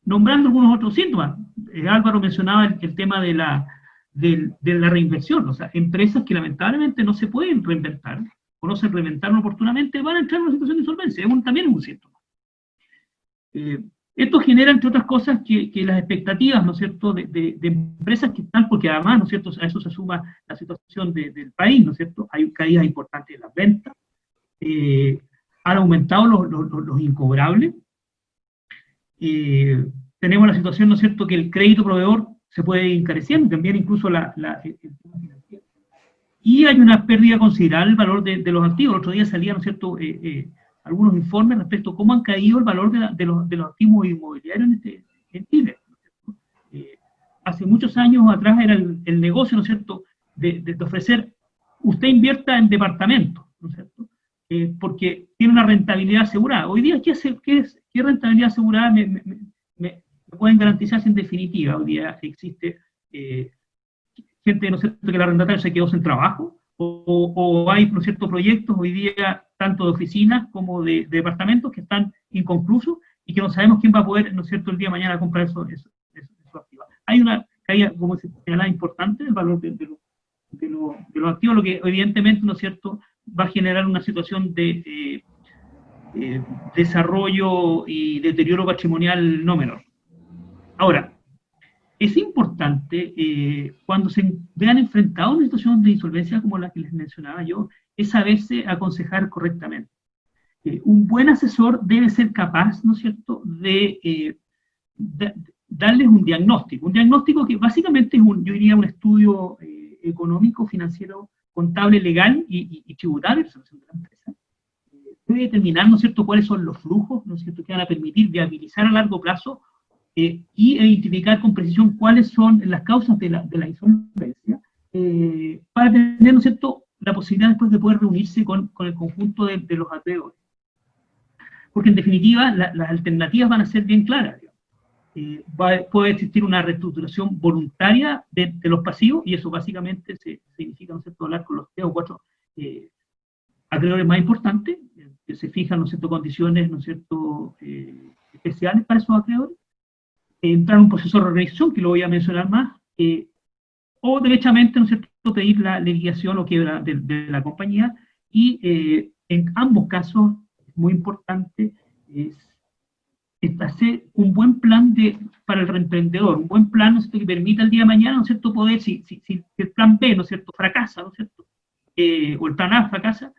nombrando algunos otros síntomas. Álvaro mencionaba el tema de la reinversión, o sea, empresas que lamentablemente no se pueden reinventar, o no se reinventaron oportunamente, van a entrar en una situación de insolvencia, también es un síntoma. Esto genera, entre otras cosas, que las expectativas, ¿no es cierto?, de empresas que están, porque además, ¿no es cierto?, a eso se suma la situación del país, ¿no es cierto?, hay caídas importantes en las ventas, han aumentado los incobrables, tenemos la situación, ¿no es cierto?, que el crédito proveedor se puede ir encareciendo, también incluso el tema financiero. Y hay una pérdida considerable del valor de los activos. El otro día salían, ¿no es cierto?, algunos informes respecto a cómo han caído el valor de los activos inmobiliarios en Chile. Hace muchos años atrás era el negocio, ¿no es cierto?, de ofrecer, usted invierta en departamentos, ¿no es cierto?, porque tiene una rentabilidad asegurada. Hoy día, ¿qué rentabilidad asegurada me pueden garantizar en definitiva? Hoy día existe gente, ¿no es cierto?, que el arrendatario se quedó sin trabajo, o hay, ¿no es cierto?, proyectos hoy día, tanto de oficinas como de departamentos, que están inconclusos y que no sabemos quién va a poder, ¿no es cierto?, el día de mañana comprar esos activos. Hay una caída, como se señala, importante del valor de los activos, lo que evidentemente, ¿no es cierto?, va a generar una situación de desarrollo y deterioro patrimonial no menor. Ahora, es importante, cuando se vean enfrentados a una situación de insolvencia como la que les mencionaba yo, es saberse aconsejar correctamente. Un buen asesor debe ser capaz, ¿no es cierto?, de darles un diagnóstico que básicamente es yo diría, un estudio económico, financiero, contable, legal y tributario de la empresa. Debe determinar, ¿no es cierto?, cuáles son los flujos, ¿no es cierto?, que van a permitir viabilizar a largo plazo y identificar con precisión cuáles son las causas de la insolvencia, para tener, ¿no es cierto?, la posibilidad después de poder reunirse con el conjunto de los acreedores. Porque en definitiva las alternativas van a ser bien claras. Puede existir una reestructuración voluntaria de los pasivos, y eso básicamente significa, ¿no es cierto?, hablar con los 3 o 4 acreedores más importantes, que se fijan, ¿no es cierto?, condiciones, ¿no es cierto?, especiales para esos acreedores, entrar en un proceso de reorganización, que lo voy a mencionar más, o derechamente, ¿no es cierto?, pedir la liquidación o quiebra de la compañía, y en ambos casos, muy importante, es hacer un buen plan para el reemprendedor, un buen plan, ¿no es cierto?, que permita el día de mañana, ¿no es cierto?, poder, si el plan B, ¿no es cierto?, fracasa, ¿no es cierto?, o el plan A fracasa,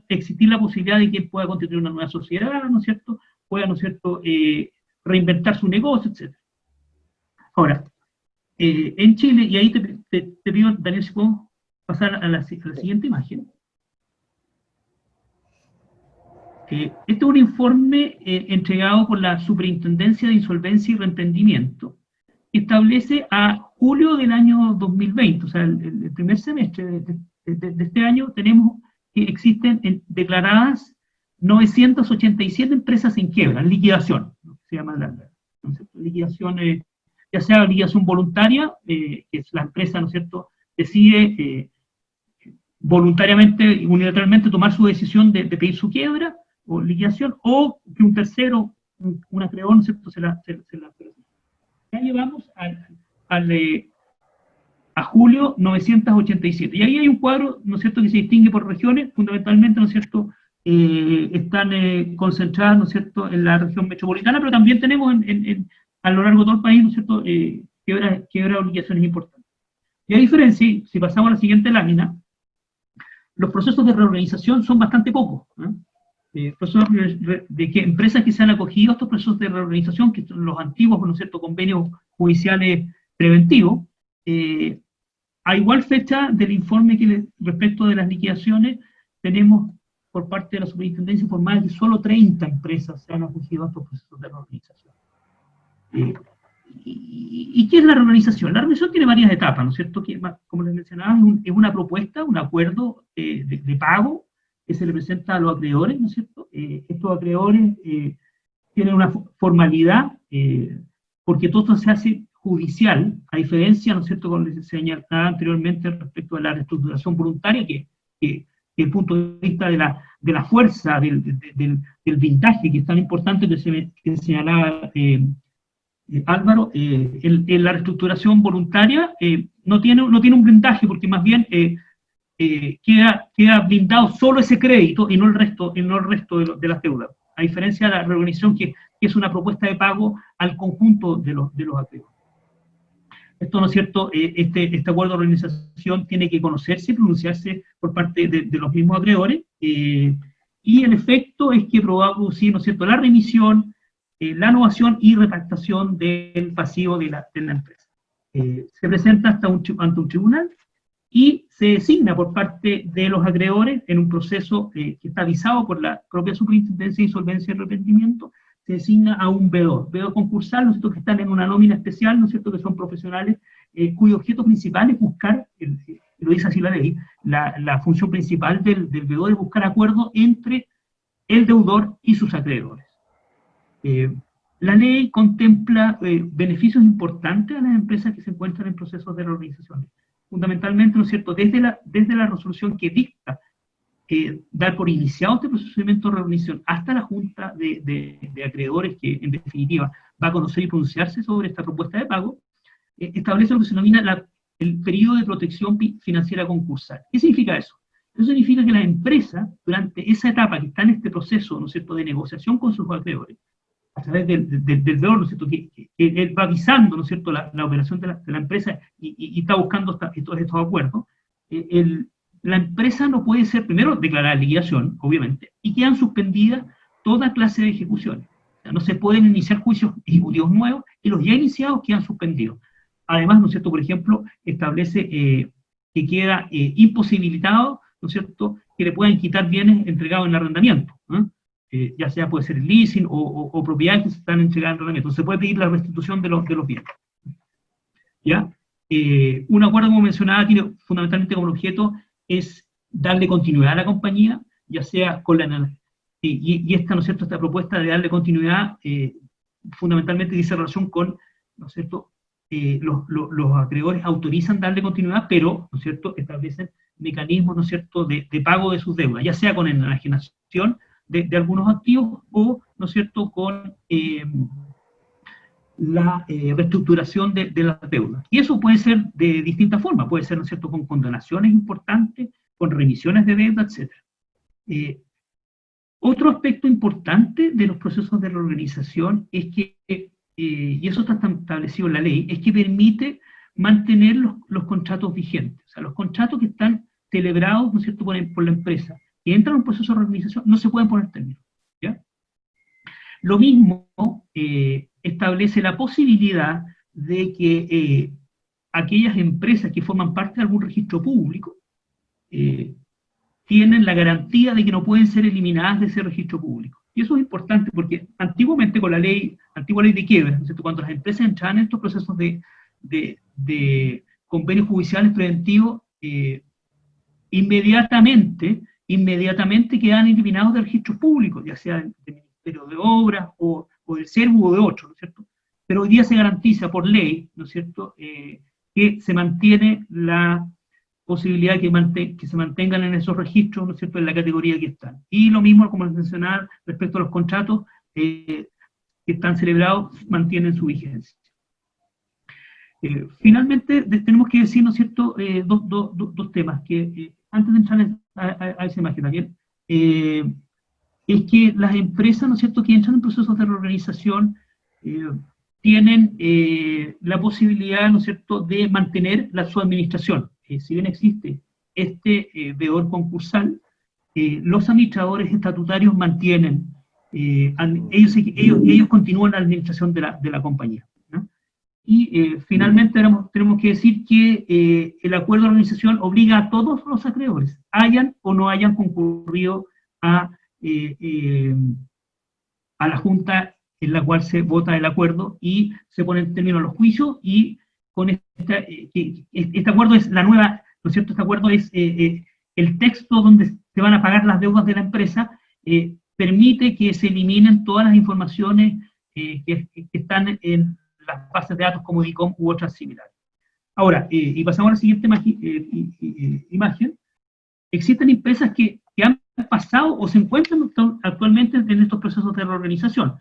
existir la posibilidad de que pueda constituir una nueva sociedad, ¿no es cierto?, pueda, ¿no es cierto?, reinventar su negocio, etc. Ahora, en Chile, y ahí te pido, Daniel, si podemos pasar a la siguiente imagen. Este es un informe entregado por la Superintendencia de Insolvencia y Reemprendimiento, que establece a julio del año 2020, o sea, el primer semestre de este año, tenemos que existen declaradas 987 empresas en quiebra, en liquidación, ¿no? Se llama liquidación, ya sea liquidación voluntaria, que es la empresa, ¿no es cierto?, decide voluntariamente y unilateralmente tomar su decisión de pedir su quiebra o liquidación, o que un tercero, un acreedor, ¿no es cierto?, se la ya llevamos a julio 987. Y ahí hay un cuadro, ¿no es cierto?, que se distingue por regiones, fundamentalmente, ¿no es cierto?, están concentradas, ¿no es cierto?, en la región metropolitana, pero también tenemos a lo largo de todo el país, ¿no es cierto?, quiebra o liquidaciones importantes. Y a diferencia, si pasamos a la siguiente lámina, los procesos de reorganización son bastante pocos, procesos de que empresas que se han acogido a estos procesos de reorganización, que son los antiguos, ¿no es cierto?, convenios judiciales preventivos, a igual fecha del informe que respecto de las liquidaciones, tenemos por parte de la superintendencia informada que solo 30 empresas se han acogido a estos procesos de reorganización. ¿Y qué es la reorganización? La reorganización tiene varias etapas, ¿no es cierto? Que, como les mencionaba, es una propuesta, un acuerdo de pago que se le presenta a los acreedores, ¿no es cierto? Estos acreedores tienen una formalidad, porque todo esto se hace judicial, a diferencia, ¿no es cierto?, como les señalaba anteriormente respecto a la reestructuración voluntaria, que desde el punto de vista de la fuerza, del blindaje, que es tan importante que señalaba Álvaro, la reestructuración voluntaria no tiene un blindaje, porque más bien queda blindado solo ese crédito y no el resto de las deudas, a diferencia de la reorganización, que es una propuesta de pago al conjunto de los acreedores. Esto, ¿no es cierto?, este acuerdo de organización tiene que conocerse y pronunciarse por parte de los mismos acreedores, y el efecto es que va a producir, ¿no es cierto?, la remisión, la innovación y repactación del pasivo de la empresa. Se presenta ante un tribunal y se designa por parte de los acreedores en un proceso que está avisado por la propia Superintendencia de Insolvencia y Arrepentimiento. Se designa a un veedor concursal, ¿no es cierto?, que están en una nómina especial, ¿no es cierto?, que son profesionales cuyo objeto principal es buscar, lo dice así la ley, la función principal del veedor es buscar acuerdo entre el deudor y sus acreedores. La ley contempla beneficios importantes a las empresas que se encuentran en procesos de reorganización. Fundamentalmente, ¿no es cierto?, desde la resolución que dicta dar por iniciado este procedimiento de reorganización hasta la junta de acreedores, que en definitiva va a conocer y pronunciarse sobre esta propuesta de pago, establece lo que se denomina el periodo de protección financiera concursal. ¿Qué significa eso? Eso significa que la empresa, durante esa etapa que está en este proceso, ¿no es cierto?, de negociación con sus acreedores, a través del veedor, ¿no es cierto?, que él va avisando, ¿no es cierto?, la operación de la empresa y está buscando todos estos acuerdos, la empresa no puede ser, primero, declarada liquidación, obviamente, y quedan suspendidas toda clase de ejecuciones. O sea, no se pueden iniciar juicios ejecutivos nuevos, y los ya iniciados quedan suspendidos. Además, ¿no es cierto?, por ejemplo, establece que queda imposibilitado, ¿no es cierto?, que le puedan quitar bienes entregados en arrendamiento, ¿no? Ya sea puede ser el leasing o propiedades que se están entregadas en arrendamiento. Se puede pedir la restitución de los bienes. ¿Ya? Un acuerdo, como mencionaba, tiene fundamentalmente como objeto es darle continuidad a la compañía, ya sea con y esta, ¿no es cierto?, esta propuesta de darle continuidad fundamentalmente dice relación con, ¿no es cierto?, los acreedores autorizan darle continuidad, pero, ¿no es cierto?, establecen mecanismos, ¿no es cierto?, de pago de sus deudas, ya sea con enajenación de algunos activos o, ¿no es cierto?, con la reestructuración de las deudas. Y eso puede ser de distintas formas, puede ser, ¿no es cierto?, con condonaciones importantes, con remisiones de deuda, etc. Otro aspecto importante de los procesos de reorganización es que, y eso está establecido en la ley, es que permite mantener los contratos vigentes. O sea, los contratos que están celebrados, ¿no es cierto?, por la empresa, que entran en un proceso de reorganización, no se pueden poner términos, ¿ya? Lo mismo establece la posibilidad de que aquellas empresas que forman parte de algún registro público tienen la garantía de que no pueden ser eliminadas de ese registro público. Y eso es importante porque antiguamente con antigua ley de quiebra, ¿no es cierto?, cuando las empresas entraban en estos procesos de convenios judiciales preventivos, inmediatamente quedan eliminados de registros públicos, ya sea del Ministerio de Obras o del CERVU o de otros, ¿no es cierto? Pero hoy día se garantiza por ley, ¿no es cierto?, que se mantiene la posibilidad de que se mantengan en esos registros, ¿no es cierto?, en la categoría que están. Y lo mismo, como les mencionaba, respecto a los contratos que están celebrados, mantienen su vigencia. Finalmente, tenemos que decir, ¿no es cierto?, dos temas, que antes de entrar a esa imagen también, es que las empresas, ¿no es cierto?, que entran en procesos de reorganización tienen la posibilidad, ¿no es cierto?, de mantener su administración. Si bien existe este veedor concursal, los administradores estatutarios mantienen, ellos continúan la administración de la compañía, ¿no? Y finalmente tenemos que decir que el acuerdo de organización obliga a todos los acreedores, hayan o no hayan concurrido a la junta en la cual se vota el acuerdo y se pone en término los juicios, y con este acuerdo es la nueva, ¿no es cierto?, este acuerdo es el texto donde se van a pagar las deudas de la empresa, permite que se eliminen todas las informaciones que están en las bases de datos como DICOM u otras similares. Ahora, y pasamos a la siguiente imagen. Existen empresas que han pasado o se encuentran actualmente en estos procesos de reorganización.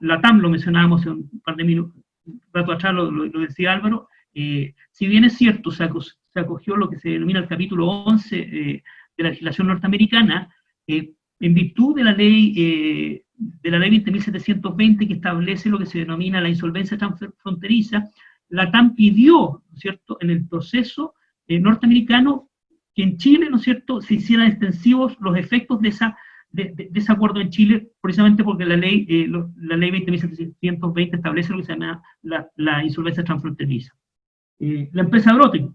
La TAM, lo mencionábamos hace un par de minutos, un rato atrás, lo decía Álvaro. Si bien es cierto, se acogió lo que se denomina el capítulo 11 de la legislación norteamericana, en virtud de la ley 20.720, que establece lo que se denomina la insolvencia transfronteriza, la TAM pidió, ¿no es cierto?, en el proceso norteamericano, que en Chile, ¿no es cierto?, se hicieran extensivos los efectos de ese acuerdo en Chile, precisamente porque la ley 20.720 establece lo que se llama la insolvencia transfronteriza. La empresa Broten,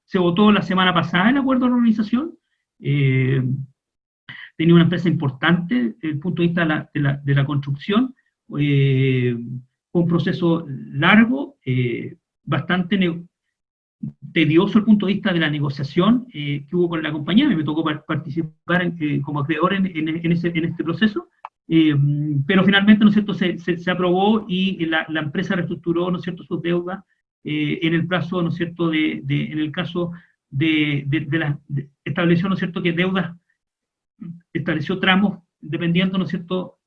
se votó la semana pasada el acuerdo de organización, tenía una empresa importante desde el punto de vista de la construcción, un proceso largo, bastante tedioso desde el punto de vista de la negociación que hubo con la compañía. Me tocó participar como acreedor en este proceso, pero finalmente, ¿no es cierto?, se aprobó y la empresa reestructuró, ¿no es cierto?, sus deudas en el plazo, ¿no es cierto?, en el caso estableció, ¿no es cierto?, que deudas, estableció tramos dependiendo, ¿no es cierto?,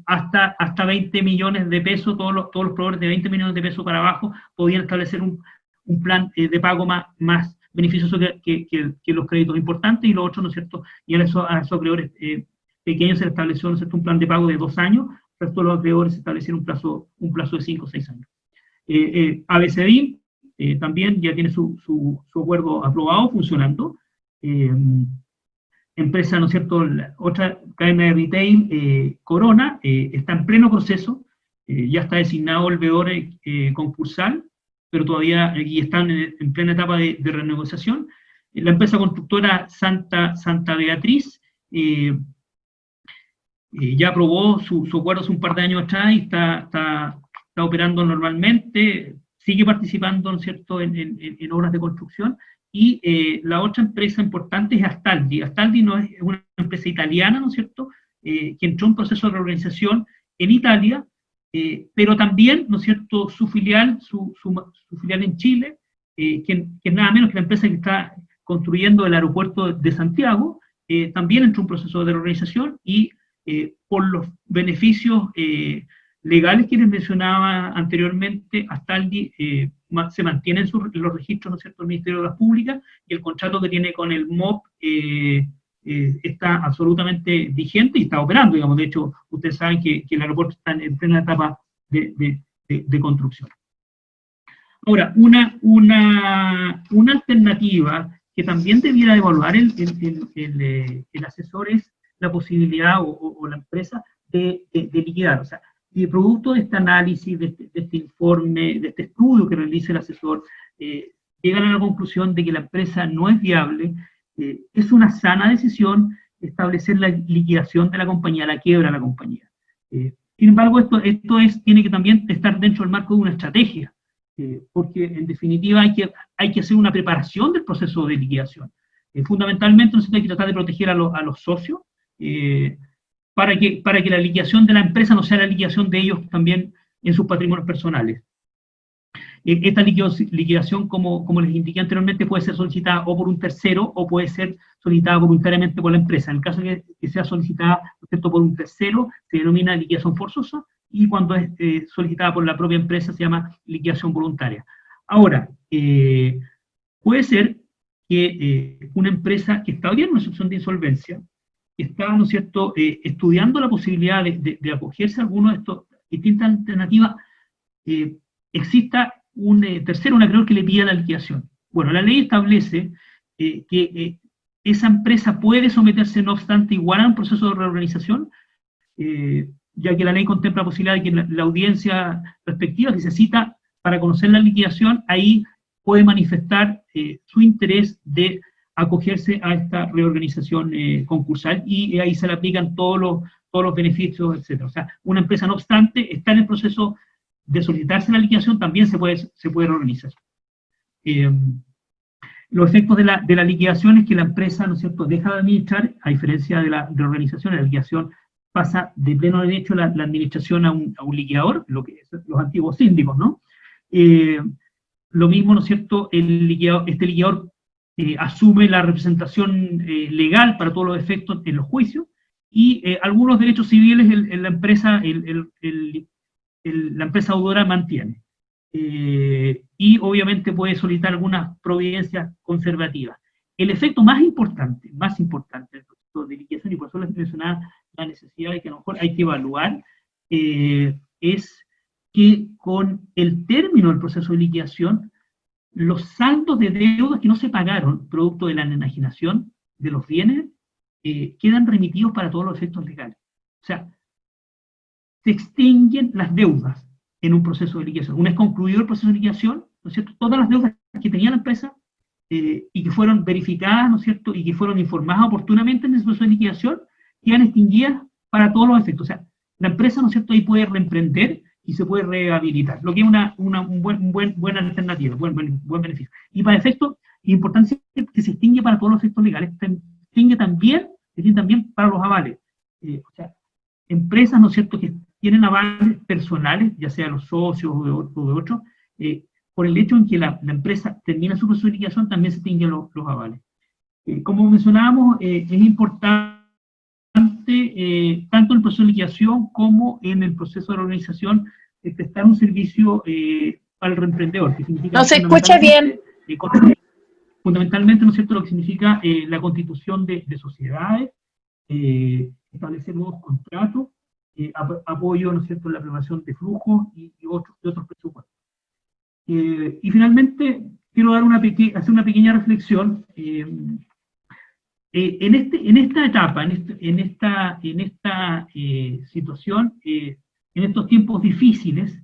hasta 20 millones de pesos, todos los proveedores de 20 millones de pesos para abajo podían establecer un plan de pago más beneficioso que los créditos importantes, y los otros, ¿no es cierto?, y a esos acreedores pequeños se les estableció, ¿no es cierto?, un plan de pago de 2 años, el resto de los acreedores se establecieron un plazo de 5 o 6 años. ABCDIM también ya tiene su acuerdo aprobado, funcionando. Empresa, ¿no es cierto?, otra cadena de retail, Corona, está en pleno proceso, ya está designado el veedor concursal, pero todavía y están en plena etapa de renegociación. La empresa constructora Santa Beatriz ya aprobó su acuerdo hace un par de años atrás y está operando normalmente, sigue participando, ¿no es cierto?, en obras de construcción. Y la otra empresa importante es Astaldi. Astaldi no es una empresa italiana, ¿no es cierto?, que entró en un proceso de reorganización en Italia, pero también, ¿no es cierto?, su filial en Chile, que es nada menos que la empresa que está construyendo el aeropuerto de Santiago, también entró en un proceso de reorganización y por los beneficios legales que les mencionaba anteriormente, Astaldi se mantiene en los registros, ¿no es cierto?, del Ministerio de Obras Públicas, y el contrato que tiene con el MOP está absolutamente vigente y está operando, digamos. De hecho, ustedes saben que el aeropuerto está en plena etapa de construcción. Ahora, una alternativa que también debiera evaluar el asesor es la posibilidad o la empresa de liquidar. O sea, y producto de este análisis, de este informe, de este estudio que realiza el asesor, llegan a la conclusión de que la empresa no es viable, es una sana decisión establecer la liquidación de la compañía, la quiebra de la compañía. Sin embargo, esto tiene que también estar dentro del marco de una estrategia, porque en definitiva hay que hacer una preparación del proceso de liquidación. Fundamentalmente, nosotros hay que tratar de proteger a los socios, para que la liquidación de la empresa no sea la liquidación de ellos también en sus patrimonios personales. Esta liquidación, como les indiqué anteriormente, puede ser solicitada o por un tercero o puede ser solicitada voluntariamente por la empresa. En el caso de que sea solicitada por un tercero, se denomina liquidación forzosa, y cuando es solicitada por la propia empresa se llama liquidación voluntaria. Ahora, puede ser que una empresa que está hoy en una situación de insolvencia, está, ¿no es cierto?, estudiando la posibilidad de acogerse a alguna de estas distintas alternativas, exista un tercero, un acreedor que le pida la liquidación. Bueno, la ley establece que esa empresa puede someterse, no obstante, igual a un proceso de reorganización, ya que la ley contempla la posibilidad de que la audiencia respectiva, si se cita para conocer la liquidación, ahí puede manifestar su interés de acogerse a esta reorganización concursal, y ahí se le aplican todos los beneficios, etc. O sea, una empresa, no obstante, está en el proceso de solicitarse la liquidación, también se puede reorganizar. Los efectos de la liquidación es que la empresa, ¿no es cierto?, deja de administrar, a diferencia de la reorganización. La liquidación pasa de pleno derecho la administración a un liquidador, lo que es los antiguos síndicos, ¿no? Lo mismo, ¿no es cierto?, este liquidador asume la representación legal para todos los efectos en los juicios, y algunos derechos civiles la empresa deudora mantiene. Y obviamente puede solicitar algunas providencias conservativas. El efecto más importante del proceso de liquidación, y por eso les mencionaba la necesidad de que a lo mejor hay que evaluar, es que con el término del proceso de liquidación, los saldos de deudas que no se pagaron, producto de la enajenación de los bienes, quedan remitidos para todos los efectos legales. O sea, se extinguen las deudas en un proceso de liquidación. Una vez concluido el proceso de liquidación, ¿no es cierto?, todas las deudas que tenía la empresa y que fueron verificadas, ¿no es cierto?, y que fueron informadas oportunamente en el proceso de liquidación, quedan extinguidas para todos los efectos. O sea, la empresa, ¿no es cierto?, ahí puede reemprender y se puede rehabilitar, lo que es una buena alternativa, buen beneficio. Y para efecto, importante que se extingue para todos los efectos legales, se extingue también para los avales. O sea, empresas, ¿no es cierto?, que tienen avales personales, ya sea los socios o de otros, por el hecho en que la empresa termina su proceso de liquidación, también se extinguen los avales. Como mencionábamos, es importante, tanto en el proceso de liquidación como en el proceso de reorganización, prestar un servicio para el reemprendedor, que significa... No se escucha bien. Fundamentalmente, ¿no es cierto?, lo que significa la constitución de sociedades, establecer nuevos contratos, apoyo, ¿no es cierto?, en la preparación de flujos y otros presupuestos. Y finalmente, quiero dar hacer una pequeña reflexión. En esta etapa, en esta situación, en estos tiempos difíciles,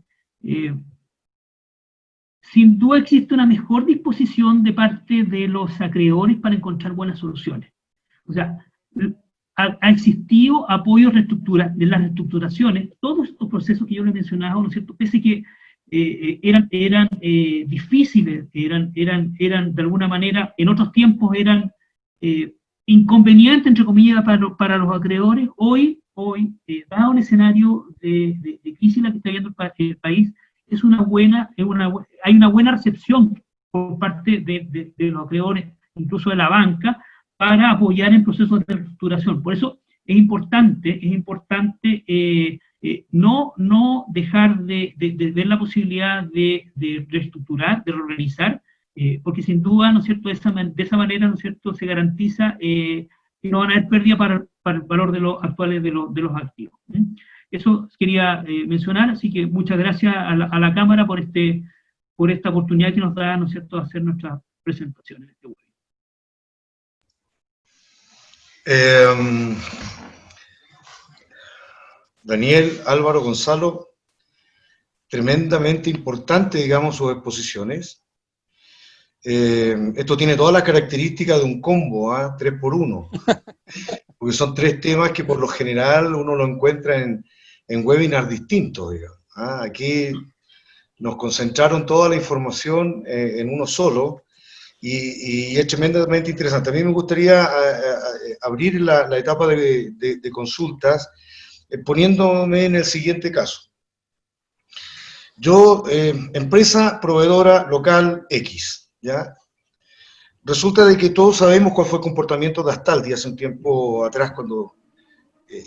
sin duda existe una mejor disposición de parte de los acreedores para encontrar buenas soluciones. O sea, ha existido apoyo de las reestructuraciones, todos estos procesos que yo les he mencionado, ¿no es cierto?, pese que eran difíciles, eran de alguna manera, en otros tiempos eran inconvenientes, entre comillas, para los acreedores. Hoy, dado el escenario de crisis en la que está viendo el país, hay una buena recepción por parte de los acreedores, incluso de la banca, para apoyar en procesos de reestructuración. Por eso es importante no dejar de ver la posibilidad de reestructurar, de reorganizar, porque sin duda, ¿no es cierto?, de esa manera, ¿no es cierto?, se garantiza que no van a haber pérdida para el valor actuales de los activos. Eso quería mencionar, así que muchas gracias a la Cámara por esta oportunidad que nos da, ¿no es cierto?, de hacer nuestra presentación en este webinar. Daniel, Álvaro, Gonzalo, tremendamente importante, digamos, sus exposiciones. Esto tiene todas las características de un combo, 3x1, porque son 3 temas que por lo general uno lo encuentra en webinars distintos, digamos. Aquí nos concentraron toda la información en uno solo, y es tremendamente interesante. A mí me gustaría abrir la etapa de consultas, poniéndome en el siguiente caso. Yo, empresa proveedora local X, ¿ya? Resulta de que todos sabemos cuál fue el comportamiento de Astaldi hace un tiempo atrás, cuando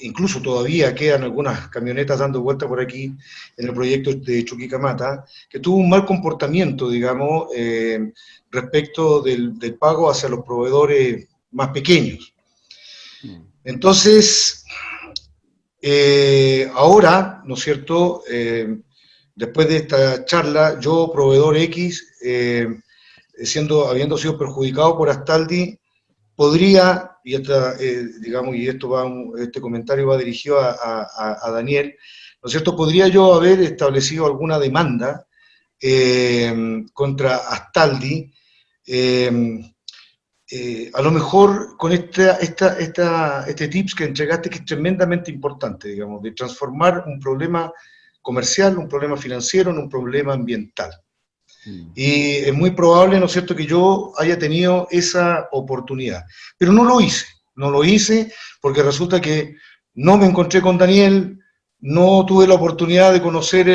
incluso todavía quedan algunas camionetas dando vuelta por aquí en el proyecto de Chuquicamata, que tuvo un mal comportamiento, digamos, respecto del pago hacia los proveedores más pequeños. Entonces, ahora, ¿no es cierto?, después de esta charla, yo, proveedor X, habiendo sido perjudicado por Astaldi, podría, y este comentario va dirigido a Daniel, ¿no es cierto?, podría yo haber establecido alguna demanda contra Astaldi, a lo mejor con este tips que entregaste, que es tremendamente importante, digamos, de transformar un problema comercial, un problema financiero, en un problema ambiental. Y es muy probable, ¿no es cierto?, que yo haya tenido esa oportunidad. Pero no lo hice porque resulta que no me encontré con Daniel, no tuve la oportunidad de conocer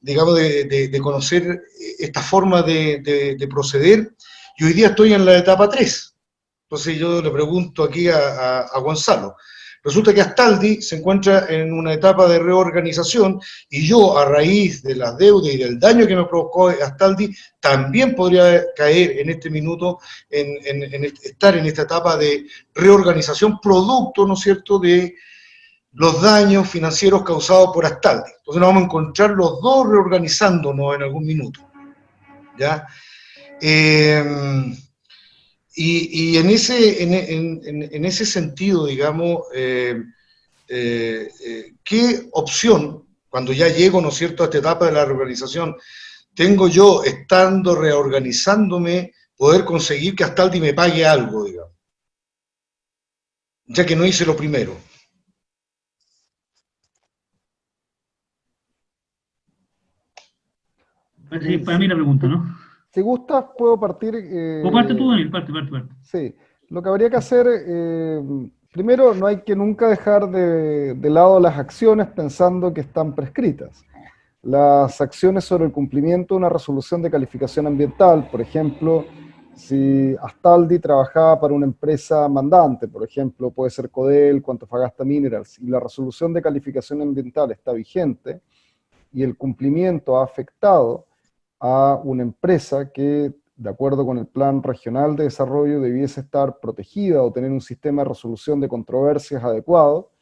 digamos, de conocer esta forma de proceder, y hoy día estoy en la etapa 3. Entonces yo le pregunto aquí a Gonzalo. Resulta que Astaldi se encuentra en una etapa de reorganización, y yo, a raíz de las deudas y del daño que me provocó Astaldi, también podría caer en este minuto, estar en esta etapa de reorganización, producto, ¿no es cierto?, de los daños financieros causados por Astaldi. Entonces nos vamos a encontrar los dos reorganizándonos en algún minuto, ¿ya? Y en ese sentido, digamos, ¿qué opción, cuando ya llego, ¿no es cierto?, a esta etapa de la reorganización, tengo yo, estando reorganizándome, poder conseguir que Astaldi me pague algo, digamos, ya que no hice lo primero? Parece que para mí la pregunta, ¿no? Si gustas, puedo partir. O parte tú, Daniel, parte. Sí, lo que habría que hacer, primero, no hay que nunca dejar de lado las acciones pensando que están prescritas. Las acciones sobre el cumplimiento de una resolución de calificación ambiental, por ejemplo, si Astaldi trabajaba para una empresa mandante, por ejemplo, puede ser Codelco, Antofagasta Minerals, y la resolución de calificación ambiental está vigente y el cumplimiento ha afectado a una empresa que, de acuerdo con el Plan Regional de Desarrollo, debiese estar protegida o tener un sistema de resolución de controversias adecuado,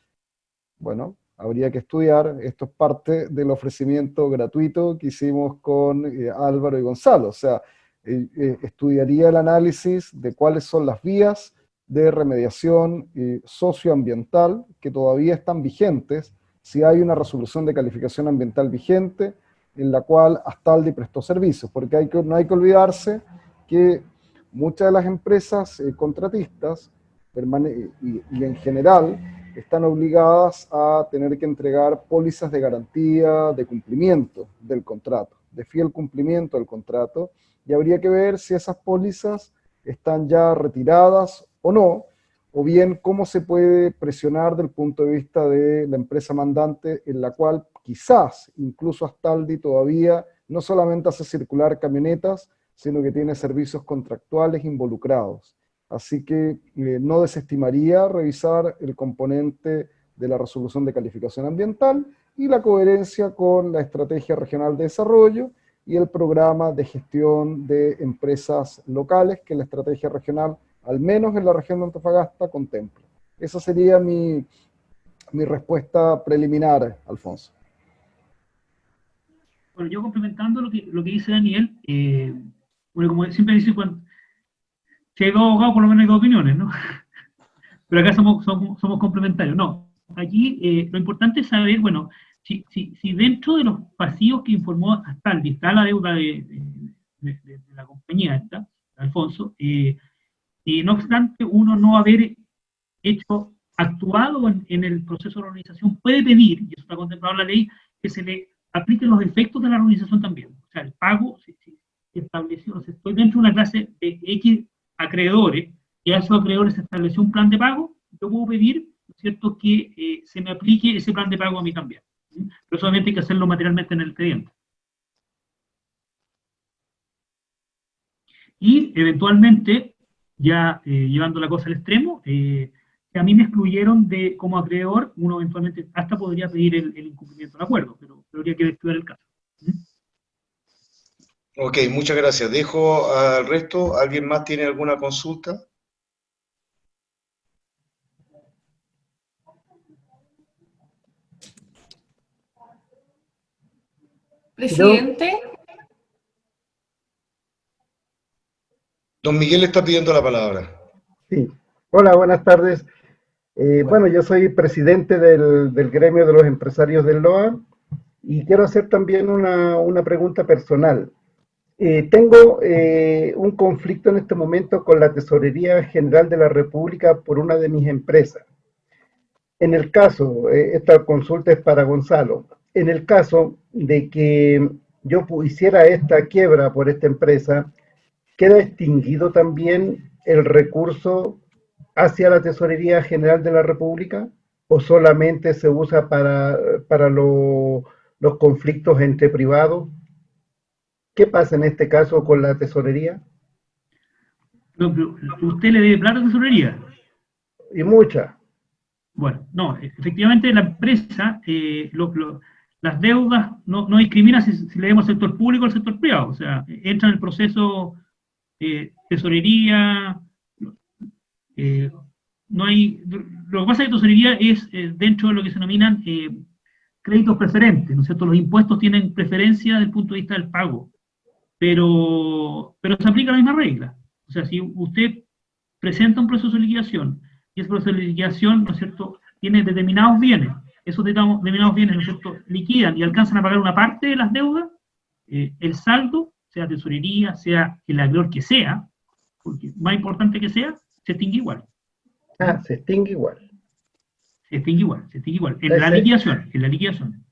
bueno, habría que estudiar. Esto es parte del ofrecimiento gratuito que hicimos con Álvaro y Gonzalo. O sea, estudiaría el análisis de cuáles son las vías de remediación socioambiental que todavía están vigentes, si hay una resolución de calificación ambiental vigente en la cual Astaldi prestó servicios, porque no hay que olvidarse que muchas de las empresas contratistas y en general están obligadas a tener que entregar pólizas de garantía de cumplimiento del contrato, de fiel cumplimiento del contrato, y habría que ver si esas pólizas están ya retiradas o no, o bien cómo se puede presionar del punto de vista de la empresa mandante, en la cual quizás incluso Astaldi todavía no solamente hace circular camionetas, sino que tiene servicios contractuales involucrados. Así que no desestimaría revisar el componente de la resolución de calificación ambiental y la coherencia con la Estrategia Regional de Desarrollo y el programa de gestión de empresas locales que la Estrategia Regional, al menos en la región de Antofagasta, contempla. Esa sería mi respuesta preliminar, Alfonso. Bueno, yo complementando lo que dice Daniel, bueno, como siempre dice, si hay dos abogados, por lo menos hay dos opiniones, ¿no? Pero acá somos complementarios. No, aquí lo importante es saber, bueno, si dentro de los pasivos que informó Astaldi está la deuda de la compañía esta, Alfonso, y no obstante uno no haber actuado en el proceso de organización, puede pedir, y eso está contemplado en la ley, que se le apliquen los efectos de la organización también. O sea, el pago se estableció, o sea, estoy dentro de una clase de X acreedores, y a esos acreedores se estableció un plan de pago, yo puedo pedir, ¿no es cierto?, que se me aplique ese plan de pago a mí también. Pero solamente hay que hacerlo materialmente en el expediente. Y eventualmente, ya llevando la cosa al extremo, que a mí me excluyeron como acreedor, uno eventualmente hasta podría pedir el incumplimiento del acuerdo, pero habría que estudiar el caso. Ok, muchas gracias. Dejo al resto. ¿Alguien más tiene alguna consulta? Presidente. Don Miguel está pidiendo la palabra. Sí. Hola, buenas tardes. Bueno, yo soy presidente del gremio de los empresarios del LOA y quiero hacer también una pregunta personal. Tengo un conflicto en este momento con la Tesorería General de la República por una de mis empresas. En el caso, esta consulta es para Gonzalo, en el caso de que yo hiciera esta quiebra por esta empresa, ¿queda extinguido también el recurso hacia la Tesorería General de la República? o solamente se usa para los conflictos entre privados? ¿Qué pasa en este caso con la tesorería? ¿Usted le debe plata a tesorería? Y mucha. Bueno, no, efectivamente la empresa, las deudas no discrimina si le demos al sector público o al sector privado, o sea, entra en el proceso tesorería, eh, no hay, lo que pasa es que tesorería es dentro de lo que se denominan créditos preferentes, ¿no es cierto? Los impuestos tienen preferencia desde el punto de vista del pago, pero se aplica la misma regla. O sea, si usted presenta un proceso de liquidación y ese proceso de liquidación, ¿no es cierto?, tiene determinados bienes, esos determinados bienes, ¿no es cierto?, liquidan y alcanzan a pagar una parte de las deudas, el saldo, sea tesorería, sea el acreedor que sea, porque más importante que sea, se extingue igual. Ah, se extingue igual. Se extingue igual, se extingue igual. En la Ese liquidación, en la liquidación.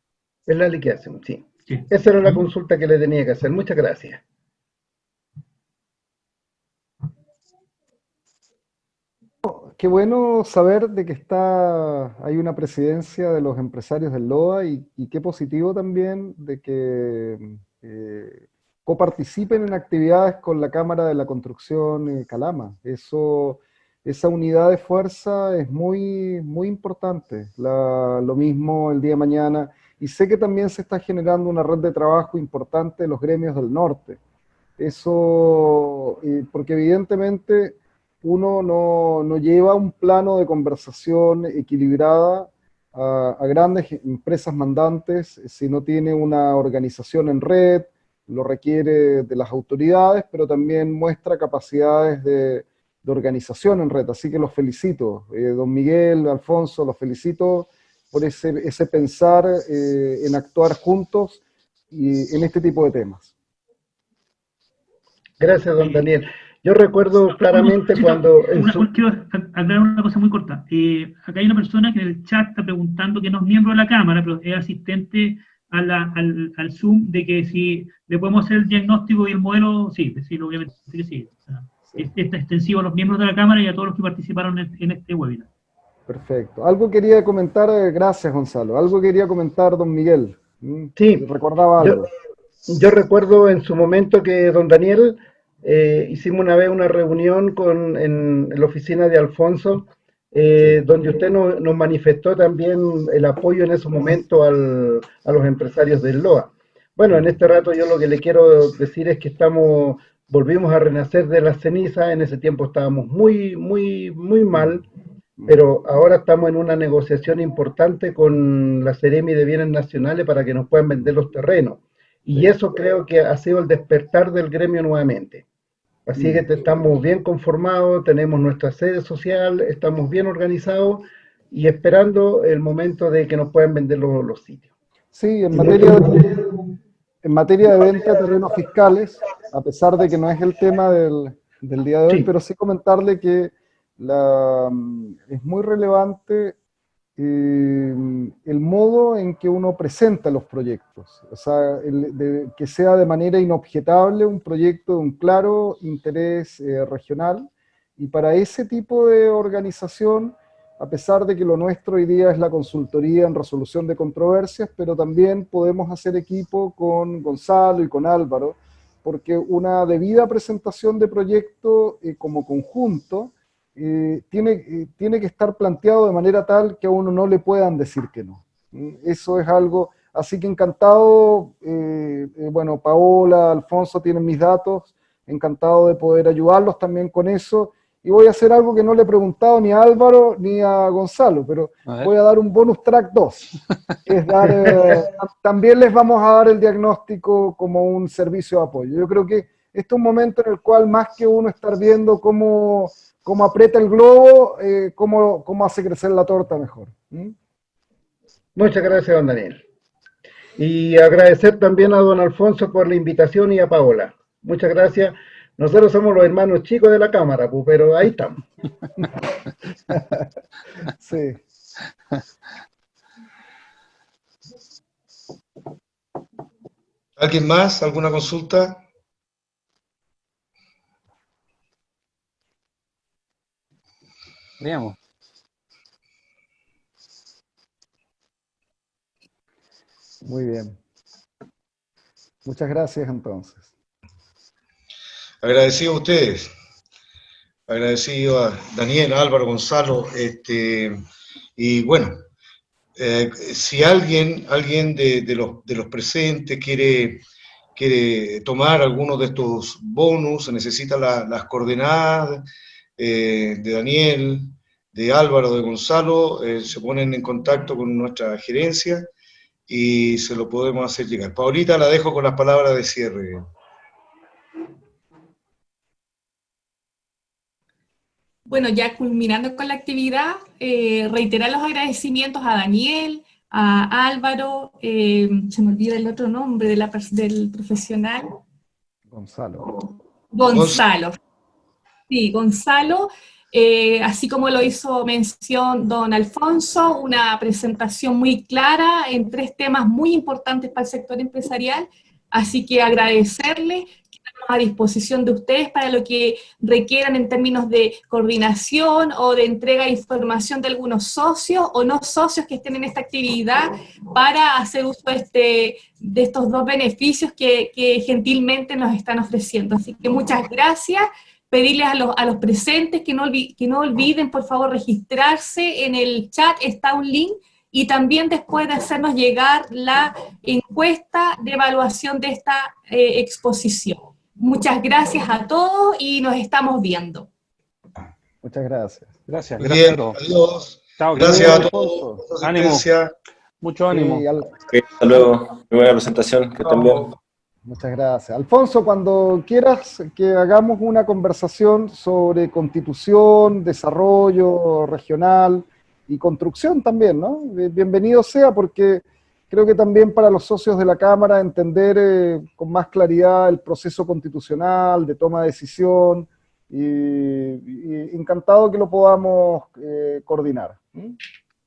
es la liquidación, sí. Sí. Esa era la ¿Mm? consulta que le tenía que hacer. Muchas gracias. Qué bueno saber de que hay una presidencia de los empresarios del LOA y qué positivo también de que coparticipen en actividades con la Cámara de la Construcción Calama. Esa unidad de fuerza es muy, muy importante. Lo mismo el día de mañana. Y sé que también se está generando una red de trabajo importante de los gremios del norte. Eso, porque evidentemente uno no lleva un plano de conversación equilibrada a grandes empresas mandantes si no tiene una organización en red, lo requiere de las autoridades, pero también muestra capacidades de organización en red. Así que los felicito, don Miguel, Alfonso, los felicito por ese pensar en actuar juntos y en este tipo de temas. Gracias, don Daniel. Yo recuerdo claramente cuando en su... Quiero aclarar una cosa muy corta. Acá hay una persona que en el chat está preguntando, que no es miembro de la Cámara, pero es asistente al Zoom, de que si le podemos hacer el diagnóstico y el modelo, sí, obviamente que sí. O sea, Sí. está extensivo a los miembros de la Cámara y a todos los que participaron en este webinar. Perfecto. Algo quería comentar, gracias Gonzalo, algo quería comentar don Miguel. Sí, Recordaba yo, algo. yo recuerdo en su momento que don Daniel hicimos una vez una reunión en la oficina de Alfonso, Sí. donde usted nos manifestó también el apoyo en ese momento a los empresarios del LOA. Bueno, en este rato yo lo que le quiero decir es que volvimos a renacer de las cenizas. En ese tiempo estábamos muy, muy, muy mal, pero ahora estamos en una negociación importante con la Seremi de Bienes Nacionales para que nos puedan vender los terrenos. Y Sí. eso creo que ha sido el despertar del gremio nuevamente. Así que estamos bien conformados, tenemos nuestra sede social, estamos bien organizados y esperando el momento de que nos puedan vender los sitios. Sí, Y nuestro- en materia de venta de terrenos fiscales, a pesar de que no es el tema del día de hoy, sí, pero sí comentarle que es muy relevante el modo en que uno presenta los proyectos, o sea, que sea de manera inobjetable un proyecto de un claro interés regional, y para ese tipo de organización, a pesar de que lo nuestro hoy día es la consultoría en resolución de controversias, pero también podemos hacer equipo con Gonzalo y con Álvaro, porque una debida presentación de proyecto como conjunto tiene que estar planteado de manera tal que a uno no le puedan decir que no. Eso es algo, así que encantado, bueno, Paola, Alfonso tienen mis datos, encantado de poder ayudarlos también con eso, y voy a hacer algo que no le he preguntado ni a Álvaro ni a Gonzalo, pero voy a dar un bonus track 2, que es también les vamos a dar el diagnóstico como un servicio de apoyo. Yo creo que este es un momento en el cual más que uno estar viendo cómo aprieta el globo, cómo hace crecer la torta mejor. muchas gracias, don Daniel. Y agradecer también a don Alfonso por la invitación y a Paola. Muchas gracias. Nosotros somos los hermanos chicos de la cámara, pues, pero ahí estamos. Sí. ¿Alguien más? ¿Alguna consulta? Veamos. Muy bien. Muchas gracias entonces. Agradecido a ustedes, agradecido a Daniel, a Álvaro, Gonzalo, y bueno, si alguien de los presentes quiere tomar alguno de estos bonus, necesita las coordenadas de Daniel, de Álvaro, de Gonzalo, se ponen en contacto con nuestra gerencia y se lo podemos hacer llegar. Paulita, la dejo con las palabras de cierre. Bueno, ya culminando con la actividad, reiterar los agradecimientos a Daniel, a Álvaro, se me olvida el otro nombre del profesional. Gonzalo. Gonzalo. Sí, Gonzalo, así como lo hizo mención don Alfonso, una presentación muy clara en 3 temas muy importantes para el sector empresarial, así que agradecerle, quedamos a disposición de ustedes para lo que requieran en términos de coordinación o de entrega de información de algunos socios o no socios que estén en esta actividad para hacer uso de estos 2 beneficios que gentilmente nos están ofreciendo. Así que muchas gracias. Pedirles a los presentes que no olviden, por favor, registrarse. En el chat está un link y también después de hacernos llegar la encuesta de evaluación de esta exposición. Muchas gracias a todos y nos estamos viendo. Muchas gracias. Gracias, Muy gracias bien, a todos. adiós. Chao, Gracias a Alfonso. todos por su Ánimo. asistencia. Mucho ánimo. Sí, Hasta luego. Muy buena presentación. Que estén bien. muchas gracias. Alfonso, cuando quieras que hagamos una conversación sobre constitución, desarrollo regional y construcción también, ¿no? Bienvenido sea, porque creo que también para los socios de la Cámara entender con más claridad el proceso constitucional, de toma de decisión, y encantado que lo podamos coordinar.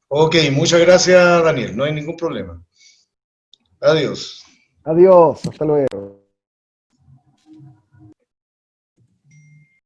Ok, muchas gracias, Daniel. No hay ningún problema. Adiós. Adiós, hasta luego.